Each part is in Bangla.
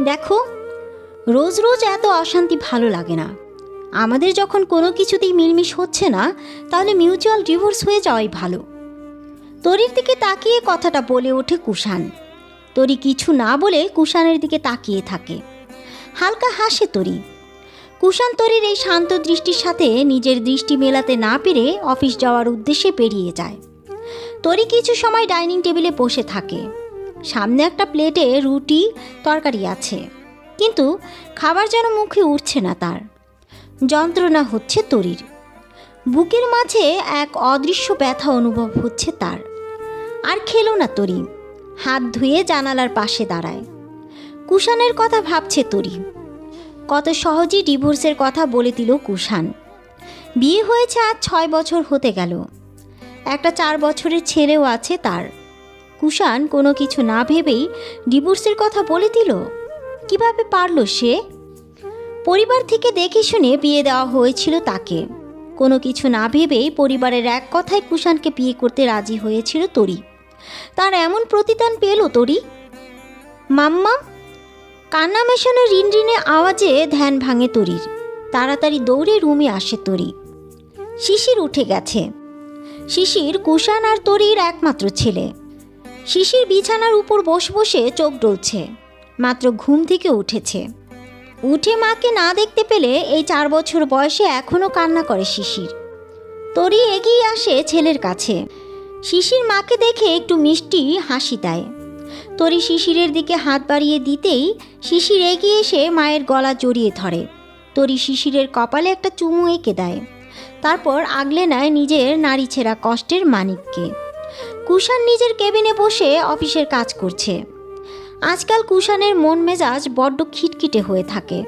দেখো, রোজ রোজ এত অশান্তি ভালো লাগে না। আমাদের যখন কোনো কিছুতেই মিলমিশ হচ্ছে না, তাহলে মিউচুয়াল ডিভোর্স হয়ে যাওয়াই ভালো। তরির দিকে তাকিয়ে কথাটা বলে ওঠে কুষাণ। তরি কিছু না বলে কুষাণের দিকে তাকিয়ে থাকে। হালকা হাসে তরি। কুষাণ তরির এই শান্ত দৃষ্টির সাথে নিজের দৃষ্টি মেলাতে না পেরে অফিস যাওয়ার উদ্দেশ্যে বেরিয়ে যায়। তরি কিছু সময় ডাইনিং টেবিলে বসে থাকে। সামনে একটা প্লেটে রুটি তরকারি আছে, কিন্তু খাবার যেন মুখে উঠছে না তার। যন্ত্রণা হচ্ছে তরির। বুকের মাঝে এক অদৃশ্য ব্যথা অনুভব হচ্ছে তার। আর খেলো না তরি। হাত ধুয়ে জানালার পাশে দাঁড়ায়। কুষাণের কথা ভাবছে তরি। কত সহজেই ডিভোর্সের কথা বলে দিল কুষাণ। বিয়ে হয়েছে আজ 6 বছর হতে গেল। একটা 4 বছরের ছেলেও আছে তার। কুষাণ কোনো কিছু না ভেবেই ডিভোর্সের কথা বলে দিল। কিভাবে পারল সে? পরিবার থেকে দেখে শুনে বিয়ে দেওয়া হয়েছিল তাকে। কোনো কিছু না ভেবেই পরিবারের এক কথায় কুষাণকে বিয়ে করতে রাজি হয়েছিল তরি। তার এমন প্রতিদান পেল তরি। মাম্মা! কান্না মেশানো রিনরিনে আওয়াজে ধ্যান ভাঙে তরির। তাড়াতাড়ি দৌড়ে রুমে আসে তরি। শিশির উঠে গেছে। শিশির কুষাণ আর তরির একমাত্র ছেলে। শিশির বিছানার উপর বসে বসে চোখ ডলছে। মাত্র ঘুম থেকে উঠেছে। উঠে মাকে না দেখতে পেলে এই 4 বছর বয়সে এখনও কান্না করে শিশির। তরি এগিয়ে আসে ছেলের কাছে। শিশির মাকে দেখে একটু মিষ্টি হাসি দেয়। তরি শিশিরের দিকে হাত বাড়িয়ে দিতেই শিশির এগিয়ে এসে মায়ের গলা জড়িয়ে ধরে। তরি শিশিরের কপালে একটা চুমু এঁকে দেয়। তারপর আগলে নেয় নিজের নারী ছেঁড়া কষ্টের মানিককে। কুষাণ নিজের কেবিনে বসে অফিসের কাজ করছে। আজকাল কুষাণের মন মেজাজ বড্ড খিটখিটে হয়ে থাকে।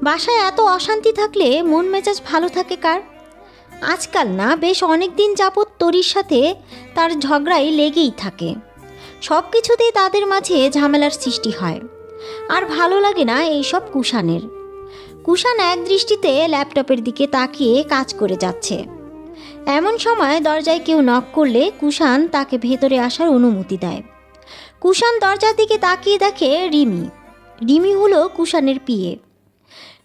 বাসায় এত অশান্তি থাকলে মন মেজাজ ভালো থাকে কার? আজকাল না, বেশ অনেক দিন যাবৎ তরির সাথে তার ঝগড়াই লেগেই থাকে। সব কিছুতেই তাদের মাঝে ঝামেলার সৃষ্টি হয়। আর ভালো লাগে না এইসব কুষাণের। কুষাণ এক দৃষ্টিতে ল্যাপটপের দিকে তাকিয়ে কাজ করে যাচ্ছে। এমন সময় দরজায় কেউ নক করলে কুষাণ তাকে ভেতরে আসার অনুমতি দেয়। কুষাণ দরজার দিকে তাকিয়ে দেখে রিমি। রিমি হলো কুষাণের পিয়ে।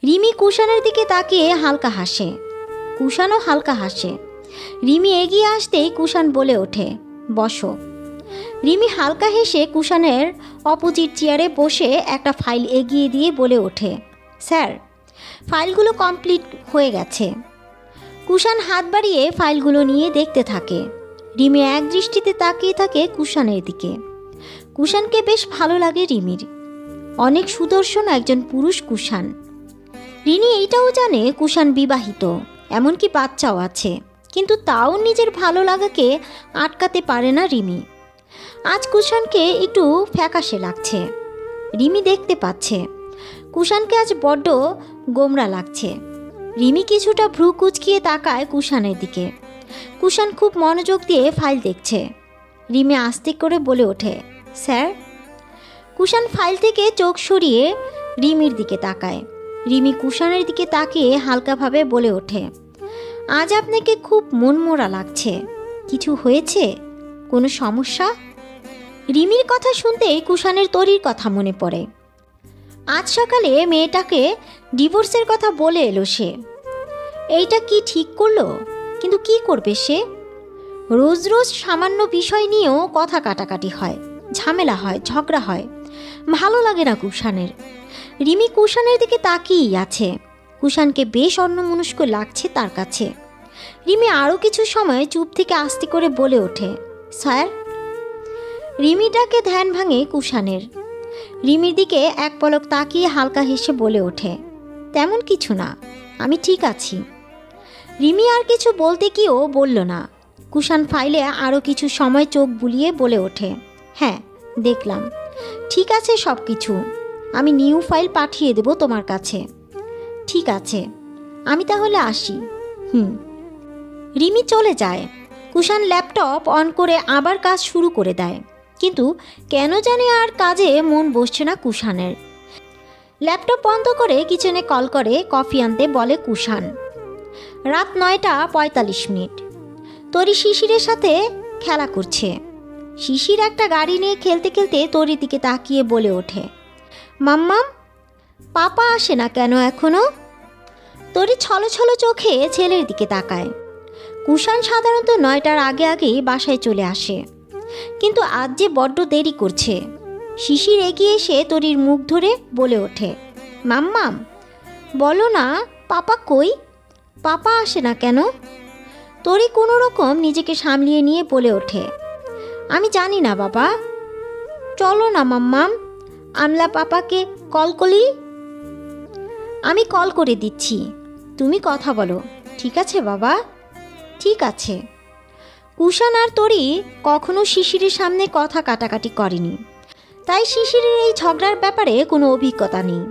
রিমি কুষাণের দিকে তাকিয়ে হালকা হাসে। কুষাণও হালকা হাসে। রিমি এগিয়ে আসতেই কুষাণ বলে ওঠে, বসো। রিমি হালকা হেসে কুষাণের অপোজিট চেয়ারে বসে একটা ফাইল এগিয়ে দিয়ে বলে ওঠে, স্যার, ফাইলগুলো কমপ্লিট হয়ে গেছে। কুষাণ হাত বাড়িয়ে ফাইলগুলো নিয়ে দেখতে থাকে। রিমি এক দৃষ্টিতে তাকিয়ে থাকে কুষাণের দিকে। কুষাণকে বেশ ভালো লাগে রিমির। অনেক সুদর্শন একজন পুরুষ কুষাণ। রিনি এইটাও জানে কুষাণ বিবাহিত, এমনকি বাচ্চাও আছে, কিন্তু তাও নিজের ভালো লাগাকে আটকাতে পারে না রিমি। আজ কুষাণকে একটু ফ্যাকাশে লাগছে। রিমি দেখতে পাচ্ছে কুষাণকে আজ বড্ড গোমরা লাগছে। রিমি কিছুটা ভ্রু কুচকিয়ে তাকায় কুষাণের দিকে। কুষাণ খুব মনোযোগ দিয়ে ফাইল দেখছে। রিমি আস্তে করে বলে ওঠে, স্যার। কুষাণ ফাইল থেকে চোখ সরিয়ে রিমির দিকে তাকায়। রিমি কুষাণের দিকে তাকিয়ে হালকাভাবে বলে ওঠে, আজ আপনাকে খুব মনমরা লাগছে। কিছু হয়েছে? কোনো সমস্যা? রিমির কথা শুনতেই কুষাণের তরির কথা মনে পড়ে। আজ সকালে মেয়েটাকে ডিভোর্সের কথা বলে এলো সে। এইটা কি ঠিক করলো? কিন্তু কি করবে সে? রোজ রোজ সামান্য বিষয় নিয়েও কথা কাটাকাটি হয়, ঝামেলা হয়, ঝগড়া হয়। ভালো লাগে না কুষাণের। রিমি কুষাণের দিকে তাকিয়েই আছে। কুষাণকে বেশ অন্যমনস্ক লাগছে তার কাছে। রিমি আরও কিছু সময় চুপ থেকে আস্তে করে বলে ওঠে, স্যার। রিমিটাকে ধ্যান ভাঙে কুষাণের। রিমির দিকে এক পলক তাকিয়ে হালকা হেসে বলে ওঠে, তেমন কিছু না, আমি ঠিক আছি। রিমি আর কিছু বলতে গিয়েও বলল না। কুষাণ ফাইলে আরও কিছু সময় চোখ বুলিয়ে বলে ওঠে, হ্যাঁ দেখলাম, ঠিক আছে সব কিছু। আমি নিউ ফাইল পাঠিয়ে দেব তোমার কাছে। ঠিক আছে, আমি তাহলে আসি। রিমি চলে যায়। কুষাণ ল্যাপটপ অন করে আবার কাজ শুরু করে দেয়, কিন্তু কেন জানি আর কাজে মন বসছে না কুষাণের। ল্যাপটপ বন্ধ করে কিচেনে কল করে কফি আনতে বলে কুষাণ। রাত 9:45। তরি শিশিরের সাথে খেলা করছে। শিশির একটা গাড়ি নিয়ে খেলতে খেলতে তরির দিকে তাকিয়ে বলে ওঠে, মাম্মাম, পাপা আসে না কেন এখনো? তরি ছলো ছলো চোখে ছেলের দিকে তাকায়। কুষাণ সাধারণত 9টার আগে আগেই বাসায় চলে আসে, কিন্তু আজ যে বড্ড দেরি করছে। শিশির এগিয়ে এসে তরির মুখ ধরে বলে ওঠে, মাম্মাম বলো না, পাপা কই? পাপা আসে না কেন? তরি কোনো রকম নিজেকে সামলিয়ে নিয়ে বলে ওঠে, আমি জানি না বাবা। চলো না মাম্মাম, আমলা পাপাকে কল করি। আমি কল করে দিচ্ছি, তুমি কথা বলো, ঠিক আছে বাবা? ঠিক আছে। কুষাণ আর তরি কখনো শিশিরের সামনে কথা কাটাকাটি করেনি, তাই শিশিরের এই ঝগড়ার ব্যাপারে কোনো অভিজ্ঞতা নেই।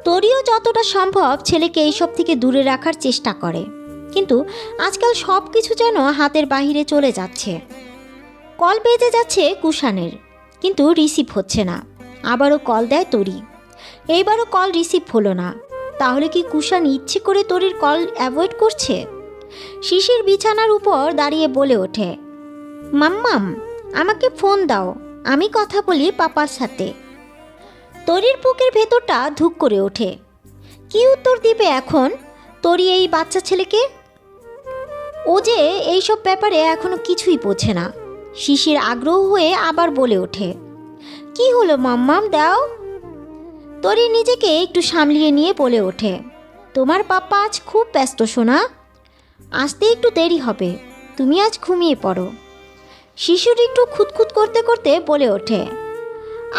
তরিও যতটা সম্ভব ছেলেকে এইসব থেকে দূরে রাখার চেষ্টা করে, কিন্তু আজকাল সব কিছু যেন হাতের বাহিরে চলে যাচ্ছে। কল বেজে যাচ্ছে কুষাণের, কিন্তু রিসিভ হচ্ছে না। আবারও কল দেয় তরি, এইবারও কল রিসিভ হলো না। তাহলে কি কুষাণ ইচ্ছে করে তরির কল অ্যাভয়েড করছে? শিশির বিছানার উপর দাঁড়িয়ে বলে ওঠে, মাম্মাম আমাকে ফোন দাও, আমি কথা বলি পাপার সাথে। তরির বুকের ভেতরটা ধুক করে ওঠে। কি উত্তর দিবে এখন তরি এই বাচ্চা ছেলেকে? ও যে এইসব ব্যাপারে এখনো কিছুই বোঝে না। শিশির আগ্রহ হয়ে আবার বলে ওঠে, কি হলো মাম্মাম, দাও। তরি নিজেকে একটু সামলিয়ে নিয়ে বলে ওঠে, তোমার পাপ্পা আজ খুব ব্যস্ত সোনা, আসতে একটু দেরি হবে, তুমি আজ ঘুমিয়ে পড়ো। শিশুর একটু খুঁতখুত করতে করতে বলে ওঠে,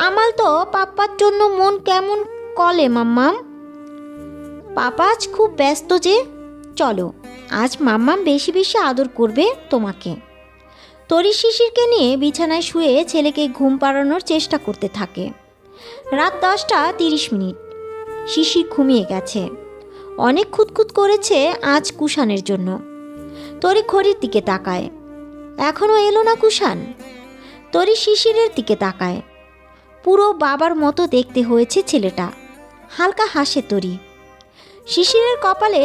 আমার তো পাপ্পার জন্য মন কেমন কলে মাম্মাম। পাপা আজ খুব ব্যস্ত যে, চলো আজ মাম্মাম বেশি বেশি আদর করবে তোমাকে। তরি শিশিরকে নিয়ে বিছানায় শুয়ে ছেলেকে ঘুম পাড়ানোর চেষ্টা করতে থাকে। রাত 10:30। শিশির ঘুমিয়ে গেছে। অনেক খুঁতখুত করেছে আজ কুষাণের জন্য। তরি ঘড়ির দিকে তাকায়, এখনও এলো না কুষাণ। তরি শিশিরের দিকে তাকায়, পুরো বাবার মতো দেখতে হয়েছে ছেলেটা। হালকা হাসে তরি। শিশিরের কপালে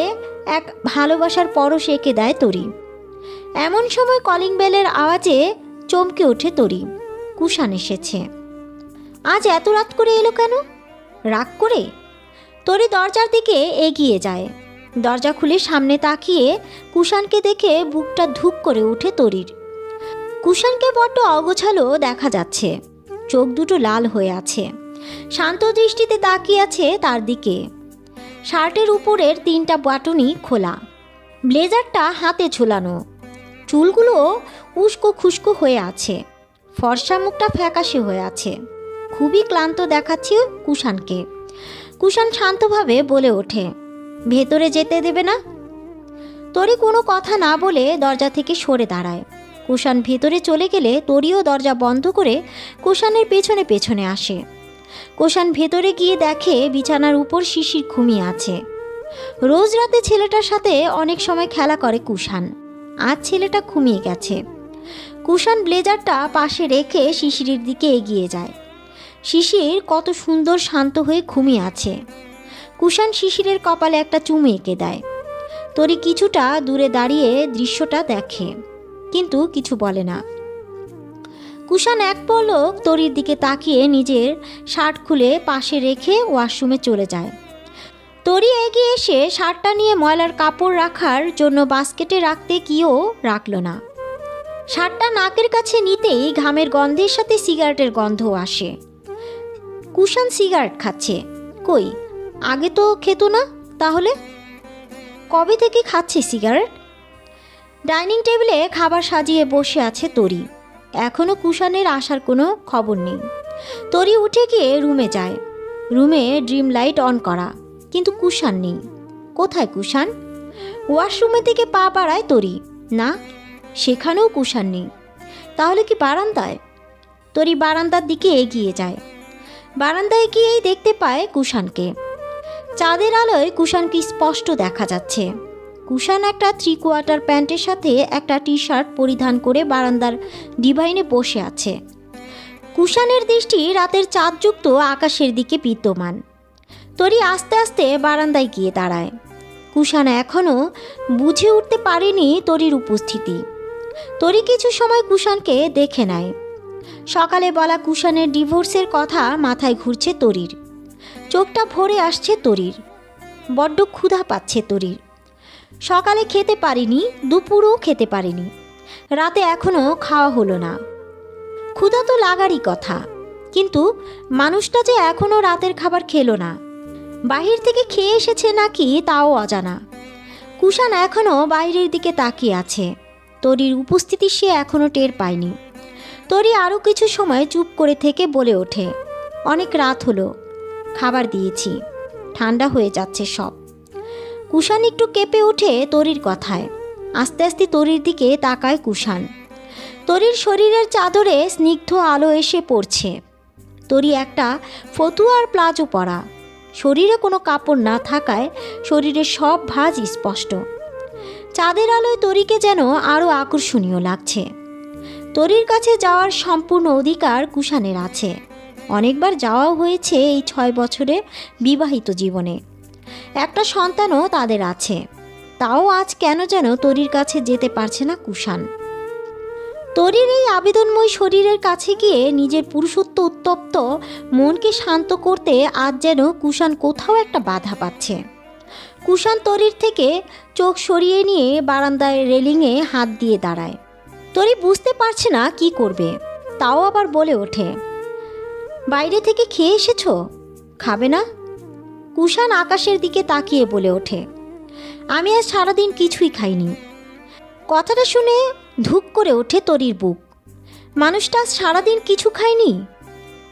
এক ভালোবাসার পরশ এঁকে দেয় তরি। এমন সময় কলিং বেলের আওয়াজে চমকে ওঠে তরি। কুষাণ এসেছে। আজ এত রাত করে এলো কেন? রাগ করে? তরি দরজার দিকে এগিয়ে যায়। দরজা খুলে সামনে তাকিয়ে কুষাণকে দেখে বুকটা ধুক করে ওঠে তরির। কুষাণকে বড্ড অগোছালো দেখা যাচ্ছে, চোখ দুটো লাল হয়ে আছে, শান্ত দৃষ্টিতে তাকিয়ে আছে তার দিকে। শার্টের উপরের 3টা বাটনই খোলা, ব্লেজারটা হাতে ঝোলানো, চুলগুলো উস্কো খুস্কো হয়ে আছে, ফর্সা মুখটা ফ্যাকাশে হয়ে আছে। খুবই ক্লান্ত দেখাচ্ছে কুষাণকে। কুষাণ শান্তভাবে বলে ওঠে, ভেতরে যেতে দেবে না? তরি কোনো কথা না বলে দরজা থেকে সরে দাঁড়ায়। কুষাণ ভেতরে চলে গেলে তরিও দরজা বন্ধ করে কুষাণের পেছনে পেছনে আসে। কুষাণ ভেতরে গিয়ে দেখে বিছানার উপর শিশির ঘুমিয়ে আছে। রোজ রাতে ছেলেটার সাথে অনেক সময় খেলা করে কুষাণ, আজ ছেলেটা ঘুমিয়ে গেছে। কুষাণ ব্লেজারটা পাশে রেখে শিশিরের দিকে এগিয়ে যায়। শিশির কত সুন্দর শান্ত হয়ে ঘুমিয়ে আছে। কুষাণ শিশিরের কপালে একটা চুমু এঁকে দেয়। তরি কিছুটা দূরে দাঁড়িয়ে দৃশ্যটা দেখে, কিন্তু কিছু বলে না। কুষাণ এক পলক তরির দিকে তাকিয়ে নিজের শার্ট খুলে পাশে রেখে ওয়াশরুমে চলে যায়। তরি এগিয়ে এসে শার্টটা নিয়ে ময়লার কাপড় রাখার জন্য বাস্কেটে রাখতে গিয়েও রাখল না। শার্টটা নাকের কাছে নিতেই ঘামের গন্ধের সাথে সিগারেটের গন্ধও আসে। কুষাণ সিগারেট খাচ্ছে। কই, আগে তো খেত না, তাহলে কবে থেকে খাচ্ছে সিগারেট? ডাইনিং টেবিলে খাবার সাজিয়ে বসে আছে তরি। এখনও কুষাণের আসার কোনো খবর নেই। তরি উঠে গিয়ে রুমে যায়। রুমে ড্রিম লাইট অন করা, কিন্তু কুষাণ নেই। কোথায় কুষাণ? ওয়াশরুমে থেকে পা বাড়ায় তরি, না, সেখানেও কুষাণ নেই। তাহলে কি বারান্দায়? তরি বারান্দার দিকে এগিয়ে যায়। বারান্দায় গিয়েই দেখতে পায় কুষাণকে। চাঁদের আলোয় কুষাণকে স্পষ্ট দেখা যাচ্ছে। কুষাণ একটা 3/4 প্যান্টের সাথে একটা টি-শার্ট পরিধান করে বারান্দার ডিভাইনে বসে আছে। কুষাণের দৃষ্টি রাতের চাঁদযুক্ত আকাশের দিকে বিদ্যমান। তরি আস্তে আস্তে বারান্দায় গিয়ে দাঁড়ায়। কুষাণ এখনও বুঝে উঠতে পারেনি তরির উপস্থিতি। তরি কিছু সময় কুষাণকে দেখে নেয়। সকালে বলা কুষাণের ডিভোর্সের কথা মাথায় ঘুরছে তরির। চোখটা ভরে আসছে তরির। বড্ড ক্ষুধা পাচ্ছে তরির। সকালে খেতে পারিনি, দুপুরও খেতে পারিনি, রাতে এখনও খাওয়া হলো না। ক্ষুধা তো লাগারই কথা, কিন্তু মানুষটা যে এখনও রাতের খাবার খেলো না। বাহির থেকে খেয়ে এসেছে নাকি তাও অজানা। কুষাণ এখনও বাইরের দিকে তাকিয়ে আছে। তরির উপস্থিতি সে এখনও টের পায়নি। তরি আরও কিছু সময় চুপ করে থেকে বলে ওঠে, অনেক রাত হলো, খাবার দিয়েছি, ঠান্ডা হয়ে যাচ্ছে সব। কুষাণ একটু কেঁপে ওঠে তরির কথায়। আস্তে আস্তে তরির দিকে তাকায় কুষাণ। তরির শরীরের চাদরে স্নিগ্ধ আলো এসে পড়ছে। তরি একটা ফতুয়া আর প্লাজো পরা, শরীরে কোনো কাপড় না থাকায় শরীরের সব ভাঁজ স্পষ্ট। চাঁদের আলোয় তরিকে যেন আরও আকর্ষণীয় লাগছে। তরির কাছে যাওয়ার সম্পূর্ণ অধিকার কুষাণের আছে। অনেকবার যাওয়াও হয়েছে এই 6 বছরের বিবাহিত জীবনে। একটা সন্তানও তাদের আছে। তাও আজ কেন যেন তরির কাছে যেতে পারছে না কুষাণ। তরির এই আবেদনময় শরীরের কাছে গিয়ে নিজের পুরুষত্ব উত্তপ্ত মনকে শান্ত করতে আজ যেন কুষাণ কোথাও একটা বাধা পাচ্ছে। কুষাণ তরির থেকে চোখ সরিয়ে নিয়ে বারান্দায় রেলিংয়ে হাত দিয়ে দাঁড়ায়। তরি বুঝতে পারছে না কি করবে, তাও আবার বলে ওঠে, বাইরে থেকে খেয়ে এসেছো, খাবে না? কুষাণ আকাশের দিকে তাকিয়ে বলে ওঠে, আমি আজ সারাদিন কিছুই খাইনি। কথাটা শুনে ধুক করে ওঠে তরির বুক। মানুষটা আজ সারাদিন কিছু খায়নি?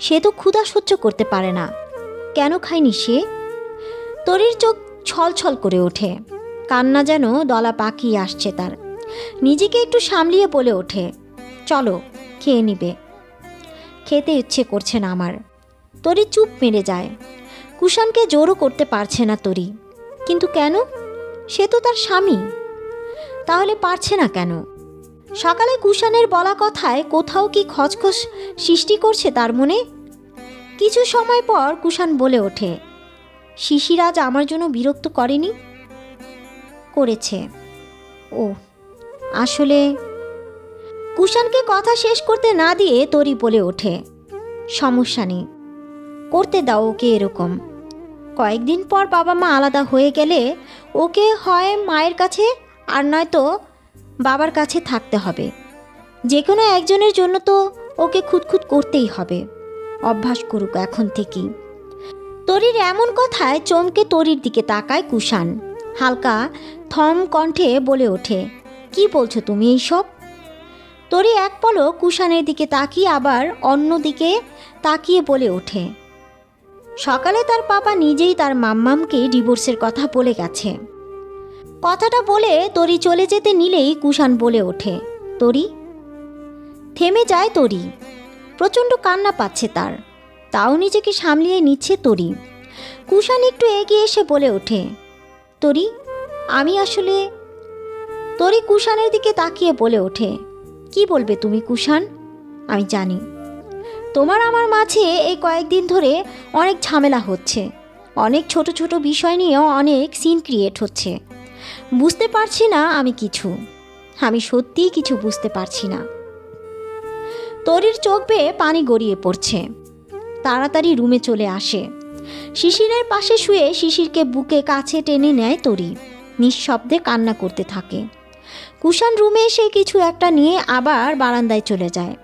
সে তো ক্ষুধা সহ্য করতে পারে না। কেন খায়নি সে? তরির চোখ ছলছল করে ওঠে। কান্না যেন দলা পাকিয়ে আসছে তার। নিজেকে একটু সামলিয়ে বলে ওঠে, চলো খেয়ে নিবে। খেতে ইচ্ছে করছে না আমার। তরি চুপ মেরে যায়। কুষাণকে জোরও করতে পারছে না তরি। কিন্তু কেন? সে তো তার স্বামী। তাহলে পারছে না কেন? সকালে কুষাণের বলা কথায় কোথাও কি খচখচ সৃষ্টি করছে তার মনে? কিছু সময় পর কুষাণ বলে ওঠে, শিশির আজ আমার জন্য বিরক্ত করেনি? করেছে। ও আসলে। কুষাণকে কথা শেষ করতে না দিয়ে তরি বলে ওঠে, সমস্যা নেই, করতে দাও ওকে এরকম। কয়েকদিন পর বাবা মা আলাদা হয়ে গেলে ওকে হয় মায়ের কাছে আর নয়তো বাবার কাছে থাকতে হবে। যে কোনো একজনের জন্য তো ওকে খুঁতখুত করতেই হবে। অভ্যাস করুক এখন থেকেই। তরির এমন কথায় চমকে তরির দিকে তাকায় কুষাণ। হালকা থম কণ্ঠে বলে ওঠে, কি বলছো তুমি এইসব? তরি এক পলক কুষাণের দিকে তাকিয়ে আবার অন্য দিকে তাকিয়ে বলে ওঠে, সকালে তার বাবা নিজেই তার মাম্মামকে ডিভোর্সের কথা বলে গেছে। কথাটা বলে তরি চলে যেতে নিলেই কুষাণ বলে ওঠে, তরি। থেমে যায় তরি। প্রচণ্ড কান্না পাচ্ছে তার, তাও নিজেকে সামলিয়ে নিচ্ছে তরি। কুষাণ একটু এগিয়ে এসে বলে ওঠে, তরি আমি আসলে। তরি কুষাণের দিকে তাকিয়ে বলে ওঠে, কি বলবে তুমি কুষাণ? আমি জানি তোমার আমার মাঝে এই কয়েকদিন ধরে অনেক ঝামেলা হচ্ছে। অনেক ছোট ছোট বিষয় নিয়েও অনেক সিন ক্রিয়েট হচ্ছে। বুঝতে পারছি না আমি সত্যিই কিছু বুঝতে পারছি না। তরির চোখ বেয়ে পানি গড়িয়ে পড়ছে। তাড়াতাড়ি রুমে চলে আসে। শিশিরের পাশে শুয়ে শিশিরকে বুকে কাছে টেনে নেয় তরি। নিঃশব্দে কান্না করতে থাকে। কুষাণ রুমে এসে কিছু একটা নিয়ে আবার বারান্দায় চলে যায়।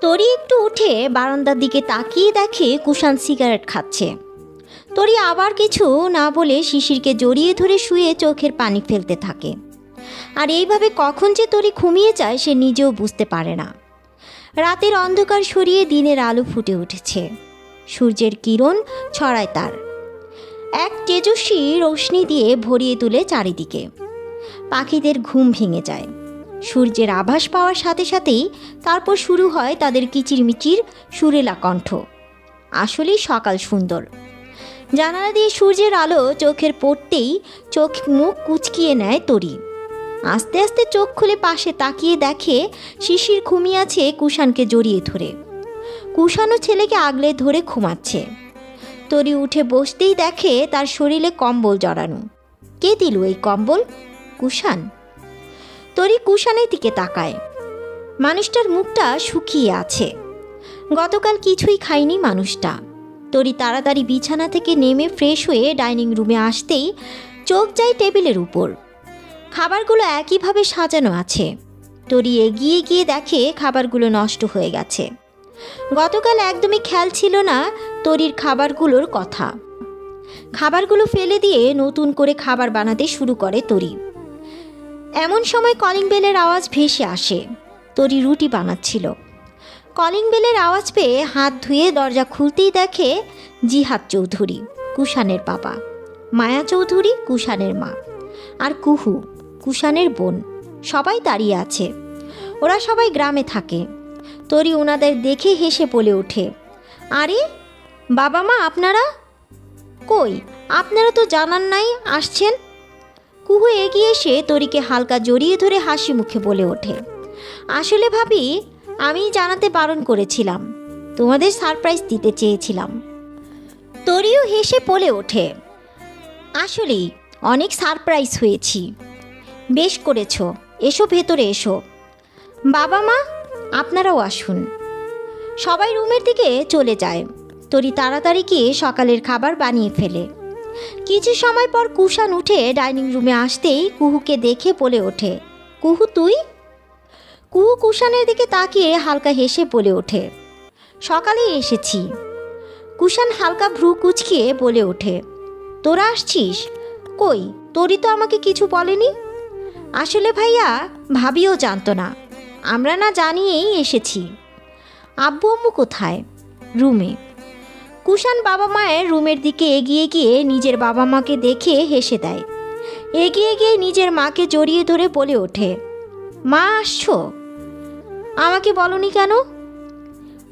তরি একটু উঠে বারান্দার দিকে তাকিয়ে দেখে কুষাণ সিগারেট খাচ্ছে। তরি আবার কিছু না বলে শিশিরকে জড়িয়ে ধরে শুয়ে চোখের পানি ফেলতে থাকে। আর এইভাবে কখন যে তরি ঘুমিয়ে যায় সে নিজেও বুঝতে পারে না। রাতের অন্ধকার সরিয়ে দিনের আলো ফুটে উঠেছে। সূর্যের কিরণ ছড়ায় তার এক তেজস্বী রোশনি দিয়ে ভরিয়ে তুলে চারিদিকে। পাখিদের ঘুম ভেঙে যায়। সূর্যের আভাস পাওয়ার সাথে সাথেই তারপর শুরু হয় তাদের কিচিরমিচির সুরেলা কণ্ঠ। আসলেই সকাল সুন্দর। জানালা দিয়ে সূর্যের আলো চোখের পড়তেই চোখ মুখ কুচকিয়ে নেয় তরি। আস্তে আস্তে চোখ খুলে পাশে তাকিয়ে দেখে শিশির ঘুমিয়ে আছে কুষাণকে জড়িয়ে ধরে। কুষাণও ছেলেকে আগলে ধরে ঘুমাচ্ছে। তরি উঠে বসতেই দেখে তার শরীরে কম্বল জড়ানো। কে দিল এই কম্বল? কুষাণ। তরি কুষাণের দিকে তাকায়। মানুষটার মুখটা শুকিয়ে আছে। গতকাল কিছুই খায়নি মানুষটা। তরি তাড়াতাড়ি বিছানা থেকে নেমে ফ্রেশ হয়ে ডাইনিং রুমে আসতেই চোখ যায় টেবিলের উপর। খাবারগুলো একইভাবে সাজানো আছে। তরি এগিয়ে গিয়ে দেখে খাবারগুলো নষ্ট হয়ে গেছে। গতকাল একদমই খেয়াল ছিল না তরির খাবারগুলোর কথা। খাবারগুলো ফেলে দিয়ে নতুন করে খাবার বানাতে শুরু করে তরি। এমন সময় কলিং বেলের আওয়াজ ভেসে আসে। তরি রুটি বানাচ্ছিল। কলিং বেলের আওয়াজ পেয়ে হাত ধুয়ে দরজা খুলতেই দেখে জিহাদ চৌধুরী, কুষাণের বাবা, মায়া চৌধুরী, কুষাণের মা, আর কুহু, কুষাণের বোন, সবাই দাঁড়িয়ে আছে। ওরা সবাই গ্রামে থাকে। তরি ওনাদের দেখে হেসে বলে ওঠে, আরে বাবা মা আপনারা কই? আপনারা তো জানান নাই আসছেন। কুহু এগিয়ে এসে তরিকে হালকা জড়িয়ে ধরে হাসি মুখে বলে ওঠে, আসলে ভাবি আমি জানাতে বারণ করেছিলাম, তোমাদের সারপ্রাইজ দিতে চেয়েছিলাম। তরিও হেসে বলে ওঠে, আসলেই অনেক সারপ্রাইজ হয়েছি। বেশ করেছ, এসো ভেতরে এসো। বাবা মা আপনারাও আসুন। সবাই রুমের দিকে চলে যায়। তরি তাড়াতাড়ি গিয়ে সকালের খাবার বানিয়ে ফেলে। কিছু সময় পর কুষাণ উঠে ডাইনিং রুমে আসতেই কুহুকে দেখে বলে ওঠে, কুহু তুই? কুহু কুষাণের দিকে তাকিয়ে হালকা হেসে বলে ওঠে, সকালেই এসেছি। কুষাণ হালকা ভ্রু কুচকিয়ে বলে ওঠে, তোরা আসছিস? কই তোরই তো আমাকে কিছু বলেনি। আসলে ভাইয়া ভাবিও জানতো না, আমরা না জানিয়েই এসেছি। আব্বু আম্মু কোথায়? রুমে। কুষাণ বাবা মায়ের রুমের দিকে এগিয়ে গিয়ে নিজের বাবা মাকে দেখে হেসে দেয়। এগিয়ে গিয়ে নিজের মাকে জড়িয়ে ধরে বলে ওঠে, মা আসছো? আমাকে বলনি কেন?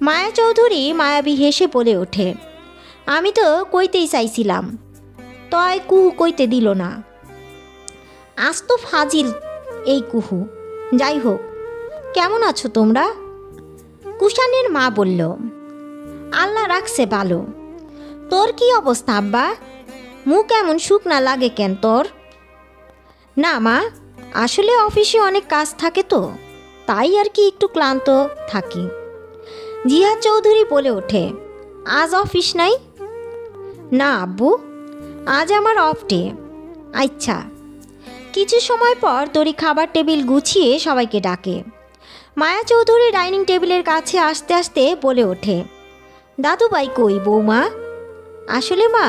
মায়া চৌধুরী মায়াবী হেসে বলে ওঠে, আমি তো কইতেই চাইছিলাম, তয় কুহু কইতে দিল না। আজ তো ফাজিল এই কুহু। যাই হোক, কেমন আছো তোমরা? কুষাণের মা বলল, আল্লাহ রাখছে ভালো। তোর কি অবস্থা আব্বা? মুখ এমন শুকনা লাগে কেন তোর? না মা, আসলে অফিসে অনেক কাজ থাকে তো, তাই আর কি একটু ক্লান্ত থাকি। জিহাদ চৌধুরী বলে ওঠে, আজ অফিস নাই? না আব্বু, আজ আমার অফ ডে। আচ্ছা। কিছু সময় পর তরি খাবার টেবিল গুছিয়ে সবাইকে ডাকে। মায়া চৌধুরী ডাইনিং টেবিলের কাছে আসতে আসতে বলে ওঠে, দাদুভাই কই বৌমা? আসলে মা,